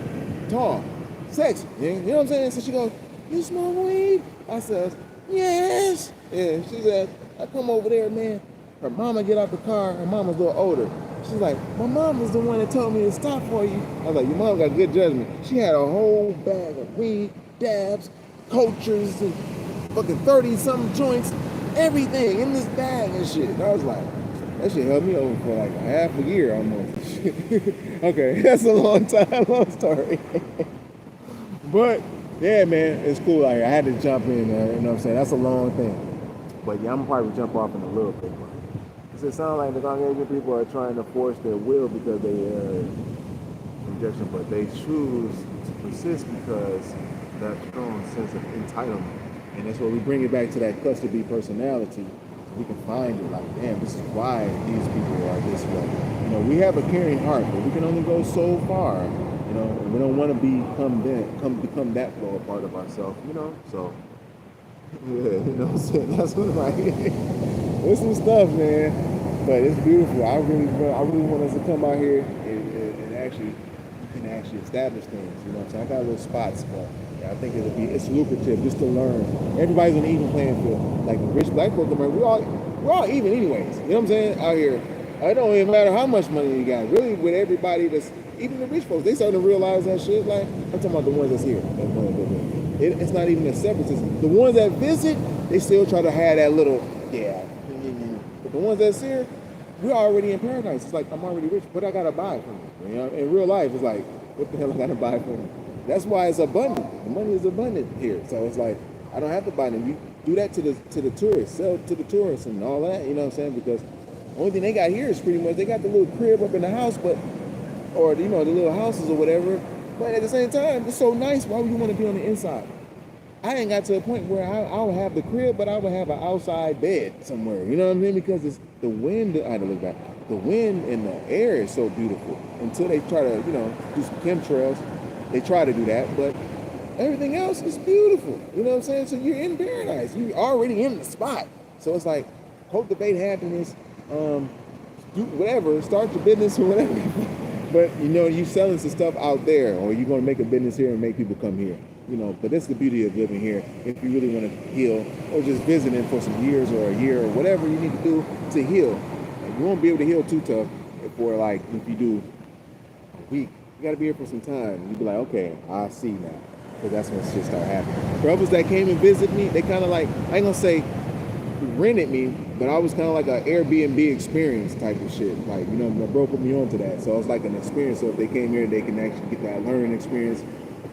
tall, sexy. You know what I'm saying? So she goes, "You smoke weed?" I says, "Yes." Yeah. She said, "I come over there, man." Her mama get out the car. Her mama's a little older. She's like, "My mom was the one that told me to stop for you." I was like, "Your mom got good judgment." She had a whole bag of weed, dabs, cultures, and fucking 30-something joints, everything in this bag and shit. And I was like, that shit held me over for like a half a year almost. Okay, that's a long time, long story. But yeah, man, it's cool out here. I had to jump in there, you know what I'm saying? That's a long thing. But yeah, I'm probably jump off in a little bit. It sounds like the Caucasian people are trying to force their will because they injection, but they choose to persist because that strong sense of entitlement. And that's where we bring it back to that cluster B personality. We can find it like, damn, this is why these people are this way. You know, we have a caring heart, but we can only go so far. You know, and we don't want to become that lower part of ourselves. You know, so yeah, you know what I'm saying. That's what like. It's some stuff, man. But it's beautiful. I really want us to come out here and actually establish things. You know what I'm saying? I got little spots, but yeah, I think it's lucrative just to learn. Everybody's on an even playing field. Like the rich black folk, we're all even anyways. You know what I'm saying? Out here, it don't even matter how much money you got. Really, with everybody that's even the rich folks, they starting to realize that shit. Like I'm talking about the ones that's here. It's not even a separatism. The ones that visit, they still try to have that little But the ones that's here, we're already in paradise. It's like, I'm already rich. What I gotta buy from you? You know, in real life, it's like, what the hell I gotta buy from you? That's why it's abundant. The money is abundant here. So it's like, I don't have to buy them. You do that to the tourists, sell to the tourists and all that. You know what I'm saying? Because the only thing they got here is pretty much they got the little crib up in the house, or you know, the little houses or whatever. But at the same time, it's so nice. Why would you want to be on the inside? I ain't got to a point where I would have the crib, but I would have an outside bed somewhere. You know what I mean? Because it's the wind. I had to look back. The wind and the air is so beautiful. Until they try to, you know, do some chemtrails, they try to do that. But everything else is beautiful. You know what I'm saying? So you're in paradise. You're already in the spot. So it's like cultivate happiness. Do whatever. Start your business or whatever. But you know, you selling some stuff out there, or you're gonna make a business here and make people come here. You know, but that's the beauty of living here. If you really want to heal, or just visiting for some years or a year or whatever you need to do to heal. Like, you won't be able to heal too tough for like if you do a week. You got to be here for some time. You be like, okay, I see now, because that's when shit start happening. Brothers that came and visit me, they kind of like, I ain't gonna say rented me, but I was kind of like an Airbnb experience type of shit. Like, you know, I broke me onto that. So it's like an experience. So if they came here, they can actually get that learning experience.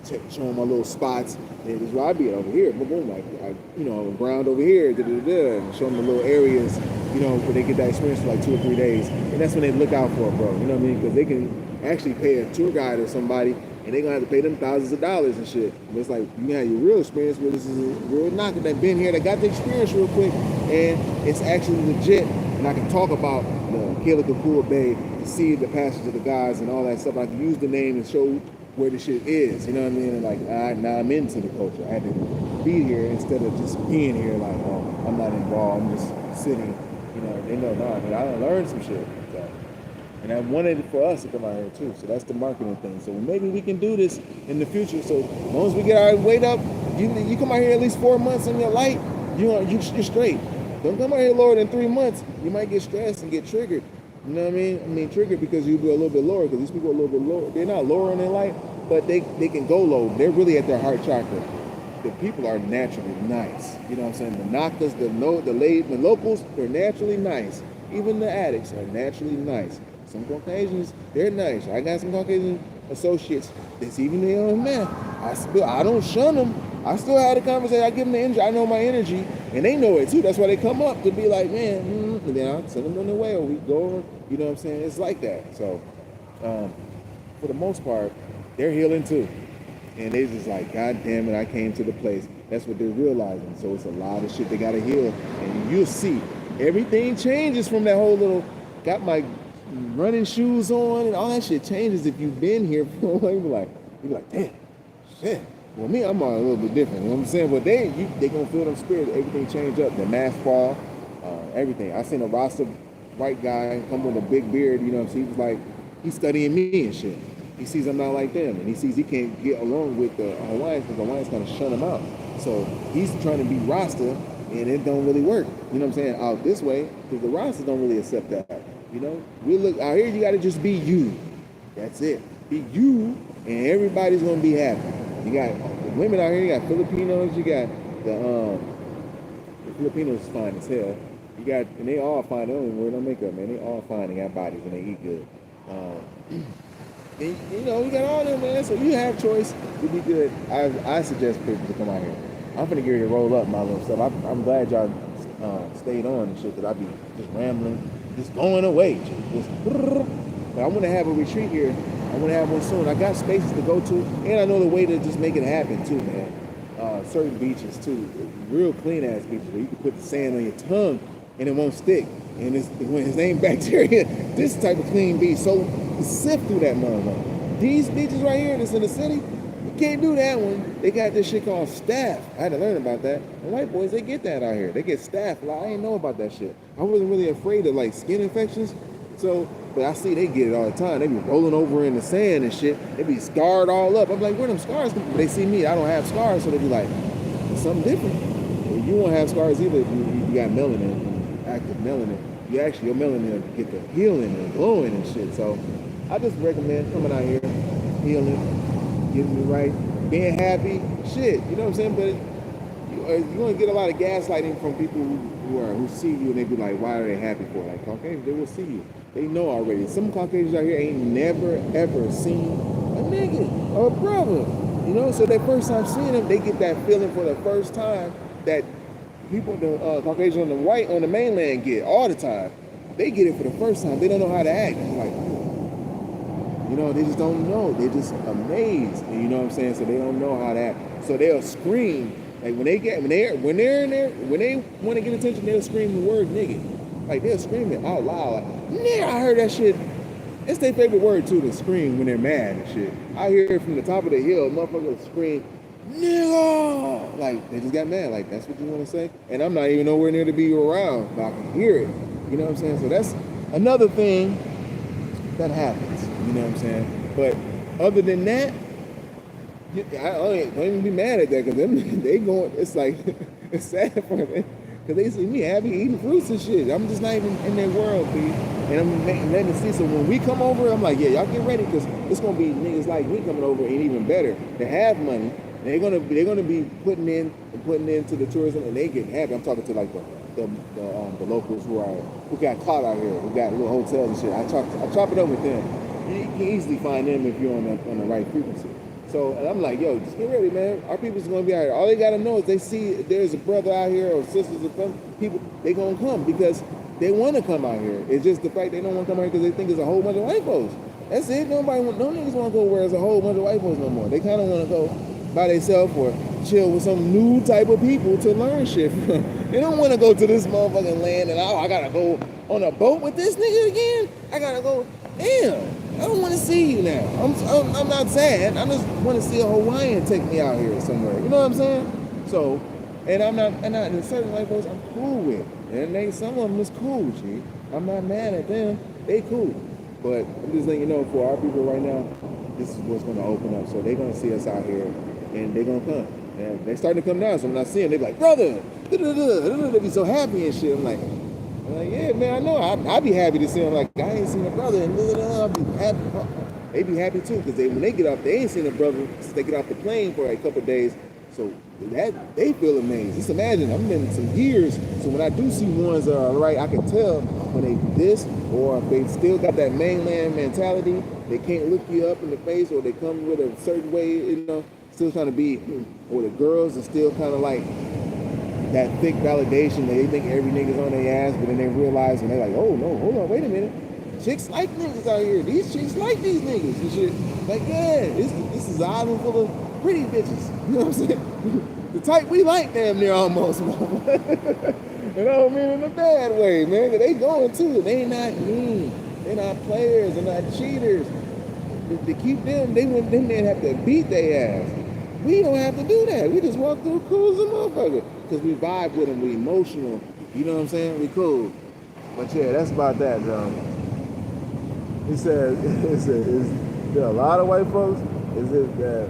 Show them my little spots, and this is where I be over here. Boom, like you know, ground over here, and show them the little areas, you know, where they get that experience for like 2 or 3 days, and that's when they look out for it, bro. You know what I mean? Because they can actually pay a tour guide or somebody, and they gonna have to pay them thousands of dollars and shit. But it's like you have your real experience where this is a real knocker that been here, that got the experience real quick, and it's actually legit. And I can talk about the Kealakekua Bay, to see the passage of the gods and all that stuff. I can use the name and show where the shit is, you know what I mean? And like, now I'm into the culture. I had to be here instead of just being here like, oh, I'm not involved, I'm just sitting, you know. They know, nah, but I done learned some shit. So. And I wanted it for us to come out here too. So that's the marketing thing. So maybe we can do this in the future. So as long as we get our weight up, you come out here at least 4 months in your light, you're straight. Don't come out here lower than 3 months. You might get stressed and get triggered. You know what I mean? I mean, triggered because you'll be a little bit lower, because these people are a little bit lower. They're not lower in their life, but they can go low. They're really at their heart chakra. The people are naturally nice. You know what I'm saying? The knockers, the locals, they're naturally nice. Even the addicts are naturally nice. Some Caucasians, they're nice. I got some Caucasian associates that's even their own man. I don't shun them. I still had a conversation. I give them the energy. I know my energy, and they know it too. That's why they come up to be like, man, and then I'll send them on their way, or we go, you know what I'm saying? It's like that. So, for the most part, they're healing too. And they just like, God damn it, I came to the place. That's what they're realizing. So it's a lot of shit they gotta heal. And you'll see, everything changes from that whole little, got my running shoes on and all that shit changes if you've been here for a while. You be like, damn, shit. Well, me, I'm all a little bit different, you know what I'm saying? But they gonna feel them spirits, everything change up, the mask fall, everything. I seen a Rasta white guy come with a big beard, you know what I'm saying? He was like, he's studying me and shit. He sees I'm not like them, and he sees he can't get along with the Hawaiians because the Hawaiians kind of shut him out. So he's trying to be Rasta, and it don't really work. You know what I'm saying? Out this way, because the Rastas don't really accept that. You know, we look out here. You got to just be you. That's it. Be you, and everybody's gonna be happy. You got the women out here. You got Filipinos. You got the Filipinos fine as hell. You got, and they all fine. They don't even wear no makeup, man. They all fine. They got bodies and they eat good. And, you know, you got all them, man. So you have choice to be good. I suggest people to come out here. I'm finna get ready to roll up my little stuff. I'm glad y'all stayed on and shit, because I be just rambling, just going away. But I want to have a retreat here. I want to have one soon. I got spaces to go to, and I know the way to just make it happen too, man. Certain beaches too, real clean ass beaches where you can put the sand on your tongue and it won't stick. And when it ain't bacteria, this type of clean beach, so sift through that motherfucker. These beaches right here that's in the city, you can't do that one. They got this shit called staph. I had to learn about that. And white boys, they get that out here. They get staph. Like, I didn't know about that shit. I wasn't really afraid of like skin infections. So, but I see they get it all the time. They be rolling over in the sand and shit. They be scarred all up. I'm like, where them scars? They see me, I don't have scars, so they be like, it's something different. Well, you won't have scars either if you got melanin, active melanin. You actually, your melanin get the healing and glowing and shit. So I just recommend coming out here, healing, getting it right, being happy, shit. You know what I'm saying? But you're gonna get a lot of gaslighting from people who see you and they be like, why are they happy for? Like Caucasians, they will see you. They know already. Some Caucasians out here ain't never ever seen a nigga or a brother. You know, so that first time seeing them, they get that feeling for the first time that people, the Caucasian on the white on the mainland get all the time. They get it for the first time. They don't know how to act. It's like, you know, they just don't know. They're just amazed. You know what I'm saying? So they don't know how to act. So they'll scream. Like when they want to get attention, they'll scream the word nigga. Like they'll scream it out loud. Like, nigga, I heard that shit. It's their favorite word too, to scream when they're mad and shit. I hear it from the top of the hill, motherfuckers scream, nigga! Like they just got mad. Like that's what you want to say? And I'm not even nowhere near to be around, but I can hear it. You know what I'm saying? So that's another thing that happens. You know what I'm saying? But other than that, don't even be mad at that, because they going, it's like, it's sad for them, because they see me happy eating fruits and shit. I'm just not even in their world, B. And I'm letting them see. So when we come over, I'm like, yeah, y'all get ready, because it's going to be niggas like me coming over and even better. They have money. They're gonna be putting into the tourism, and they get happy. I'm talking to like the locals who got caught out here, who got little hotels and shit. I chop it up with them. You can easily find them if you're on the right frequency. So, and I'm like, yo, just get ready, man. Our people's gonna be out here. All they gotta know is they see there's a brother out here or sisters or some people, they gonna come because they wanna come out here. It's just the fact they don't wanna come out here because they think it's a whole bunch of white folks. That's it. No niggas wanna go where there's a whole bunch of white folks no more. They kinda wanna go by themselves or chill with some new type of people to learn shit from. They don't wanna go to this motherfucking land and I gotta go on a boat with this nigga again. I gotta go, damn. I don't want to see you now. I'm not sad. I just want to see a Hawaiian take me out here somewhere. You know what I'm saying? So, and and certain white folks I'm cool with. And some of them is cool, G. I'm not mad at them. They cool. But I'm just letting you know, for our people right now, this is what's going to open up. So they're going to see us out here, and they're going to come. And they're starting to come down. So when I see them, they're like, brother, they be so happy and shit. I'm like, yeah, man, I know. I'd be happy to see them. Like, I ain't seen a brother, and I'd be happy. They be happy too, because when they get off, they ain't seen a brother since they get off the plane for a couple of days. So that they feel amazed. Just imagine, I've been some years. So when I do see ones that are right, I can tell when they this, or if they still got that mainland mentality. They can't look you up in the face, or they come with a certain way, you know, still trying to be, or the girls are still kind of like that thick validation that they think every nigga's on their ass, but then they realize and they're like, oh no, hold on, wait a minute. Chicks like niggas out here. These chicks like these niggas and shit. Like, yeah, this is an island full of pretty bitches. You know what I'm saying? The type we like damn near almost. And I don't mean in a bad way, man. They going too. They not mean. They're not players. They're not cheaters. To keep them, they wouldn't. Them men have to beat their ass. We don't have to do that. We just walk through cool as a motherfucker. Because we vibe with them. We emotional. You know what I'm saying? We cool. But yeah, that's about that, He said, is there a lot of white folks? Is it that,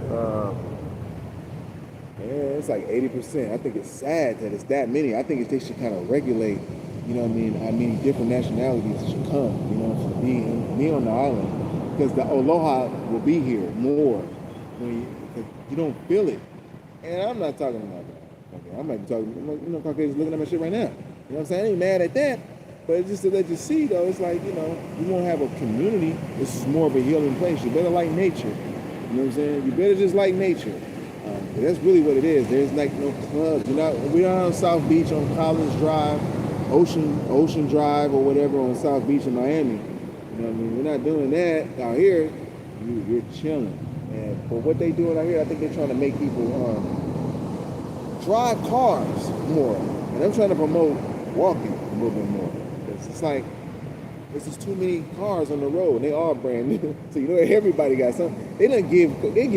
man, it's like 80%. I think it's sad that it's that many. I think they should kind of regulate, you know what I mean? I mean, different nationalities should come, you know, to be on the island. Because the Aloha will be here more when you don't feel it. And I'm not talking about that. Okay, I might be talking, you know, Caucasians looking at my shit right now. You know what I'm saying? I ain't mad at that. But it's just to let you see, though, it's like, you know, you won't have a community. This is more of a healing place. You better like nature. You know what I'm saying? You better just like nature. That's really what it is. There's like no clubs. We're not on South Beach on Collins Drive, Ocean Drive or whatever on South Beach in Miami. You know what I mean? We're not doing that out here. You're chilling. And for what they doing out here, I think they're trying to make people drive cars more. And I'm trying to promote walking a little bit more. It's like, there's just too many cars on the road, and they all brand new. So you know everybody got something. They give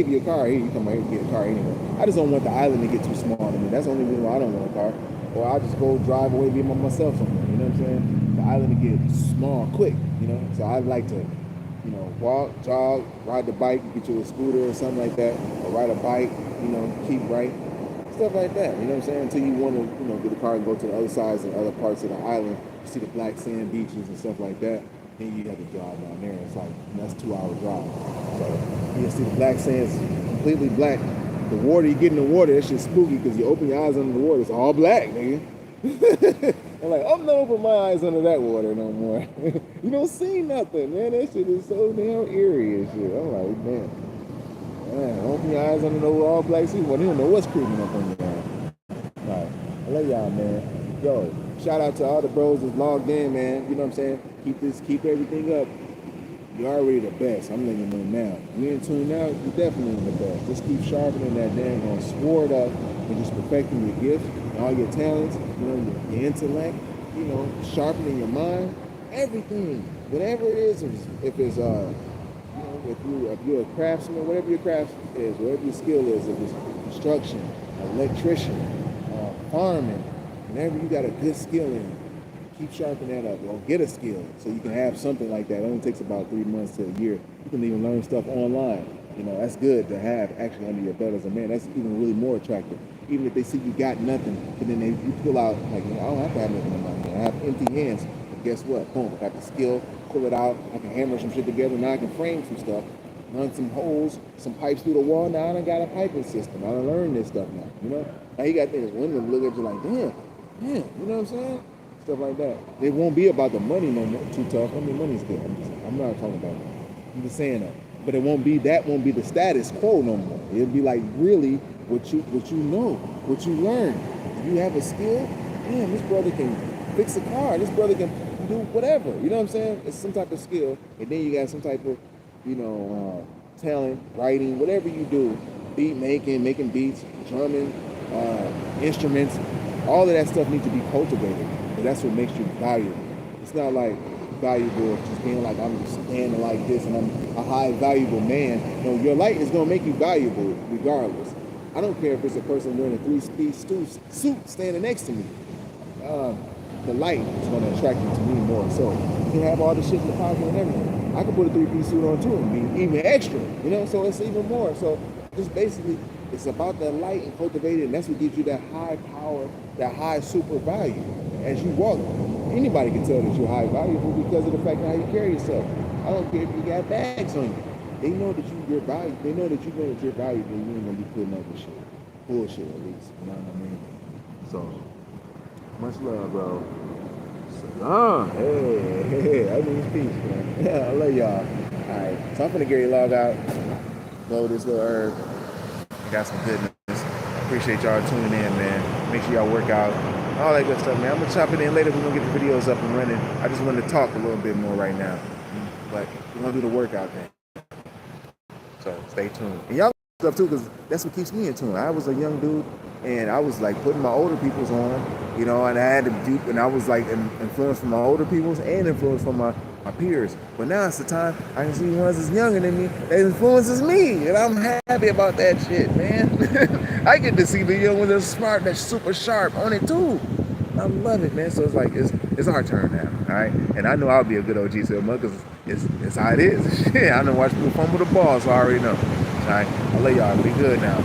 you a car. Here, you come out here and get a car anyway. I just don't want the island to get too small to me. That's the only reason why I don't want a car. Or I'll just go drive away, be by myself somewhere. You know what I'm saying? The island to get small quick. You know. So I'd like to, you know, walk, jog, ride the bike, get you a scooter or something like that, or ride a bike. You know, keep right. Stuff like that, you know what I'm saying? Until you want to, you know, get a car and go to the other sides and other parts of the island, you see the black sand beaches and stuff like that, then you have to drive down there. It's like, that's a 2-hour drive. So you see the black sand's completely black. The water, you get in the water, that shit's spooky because you open your eyes under the water, it's all black, nigga. I'm like, I'm not open my eyes under that water no more. You don't see nothing, man. That shit is so damn eerie and shit. I'm like, man. Man, open your eyes under those all black seas. Well, they don't know what's creeping up on you, man. All right. I love y'all, man. Yo, shout out to all the bros that's logged in, man. You know what I'm saying? Keep everything up. You're already the best. I'm letting you know now. You in tune now, you're definitely the best. Just keep sharpening that dang on sword up and just perfecting your gifts, all your talents, you know, your intellect, you know, sharpening your mind, everything. Whatever it is, if it's if you're a craftsman, whatever your craft is, whatever your skill is, if it's construction, electrician, farming, whenever you got a good skill in, keep sharpening that up, or get a skill so you can have something like that. It only takes about 3 months to a year. You can even learn stuff online. You know, that's good to have actually under your belt as a man. That's even really more attractive. Even if they see you got nothing, but then you pull out, like, I don't have to have nothing in my hand. I have empty hands. But guess what? Boom, I got the skill. Pull it out, I can hammer some shit together, now I can frame some stuff, run some holes, some pipes through the wall, now I done got a piping system, I done learned this stuff now, you know? Now you got things, women look at you like, damn, you know what I'm saying? Stuff like that. It won't be about the money no more, too tough. I mean, money's good, I'm not talking about it. I'm just saying that. But won't be the status quo no more. It'll be like really what you know, what you learn. If you have a skill, damn, this brother can fix a car, this brother can do whatever, you know what I'm saying? It's some type of skill, and then you got some type of, you know, talent, writing, whatever you do, beat making beats, drumming, instruments, all of that stuff needs to be cultivated, and that's what makes you valuable. It's not like valuable just being like, I'm standing like this and I'm a high valuable man. No, your light is gonna make you valuable regardless. I don't care if it's a person wearing a 3-piece suit standing next to me. The light is going to attract you to me more. So you can have all the shit in the pocket and everything. I can put a 3-piece suit on too and be even extra, you know, so it's even more. So just basically, it's about that light and cultivating, and that's what gives you that high power, that high super value. As you walk, anybody can tell that you're high valuable because of the fact of how you carry yourself. I don't care if you got bags on you. They know that you're valuable. They know that you know that you're valuable. You ain't gonna be putting up with shit, bullshit at least. You know what I mean? So. Much love, bro. Salam. Hey, I mean peace, man. Yeah, I love y'all. Alright, so I'm finna get ready to log out. Blow this little herb. I got some goodness. Appreciate y'all tuning in, man. Make sure y'all work out. All that good stuff, man. I'm gonna chop it in later. We're gonna get the videos up and running. I just wanted to talk a little bit more right now. But we're gonna do the workout thing. So stay tuned. And y'all stuff too, because that's what keeps me in tune. I was a young dude and I was like putting my older people's on. you know, and I had to do, and I was like influenced from my older peoples and influenced from my peers. But now it's the time I can see ones that's younger than me that influences me, and I'm happy about that shit, man. I get to see the young ones that's smart, that's super sharp on it too. I love it, man. So it's like it's our turn now, all right? And I know I'll be a good OG Silver because it's how it is. Shit, I know watch people fumble the ball, so I already know. All right, I'll let y'all be good now.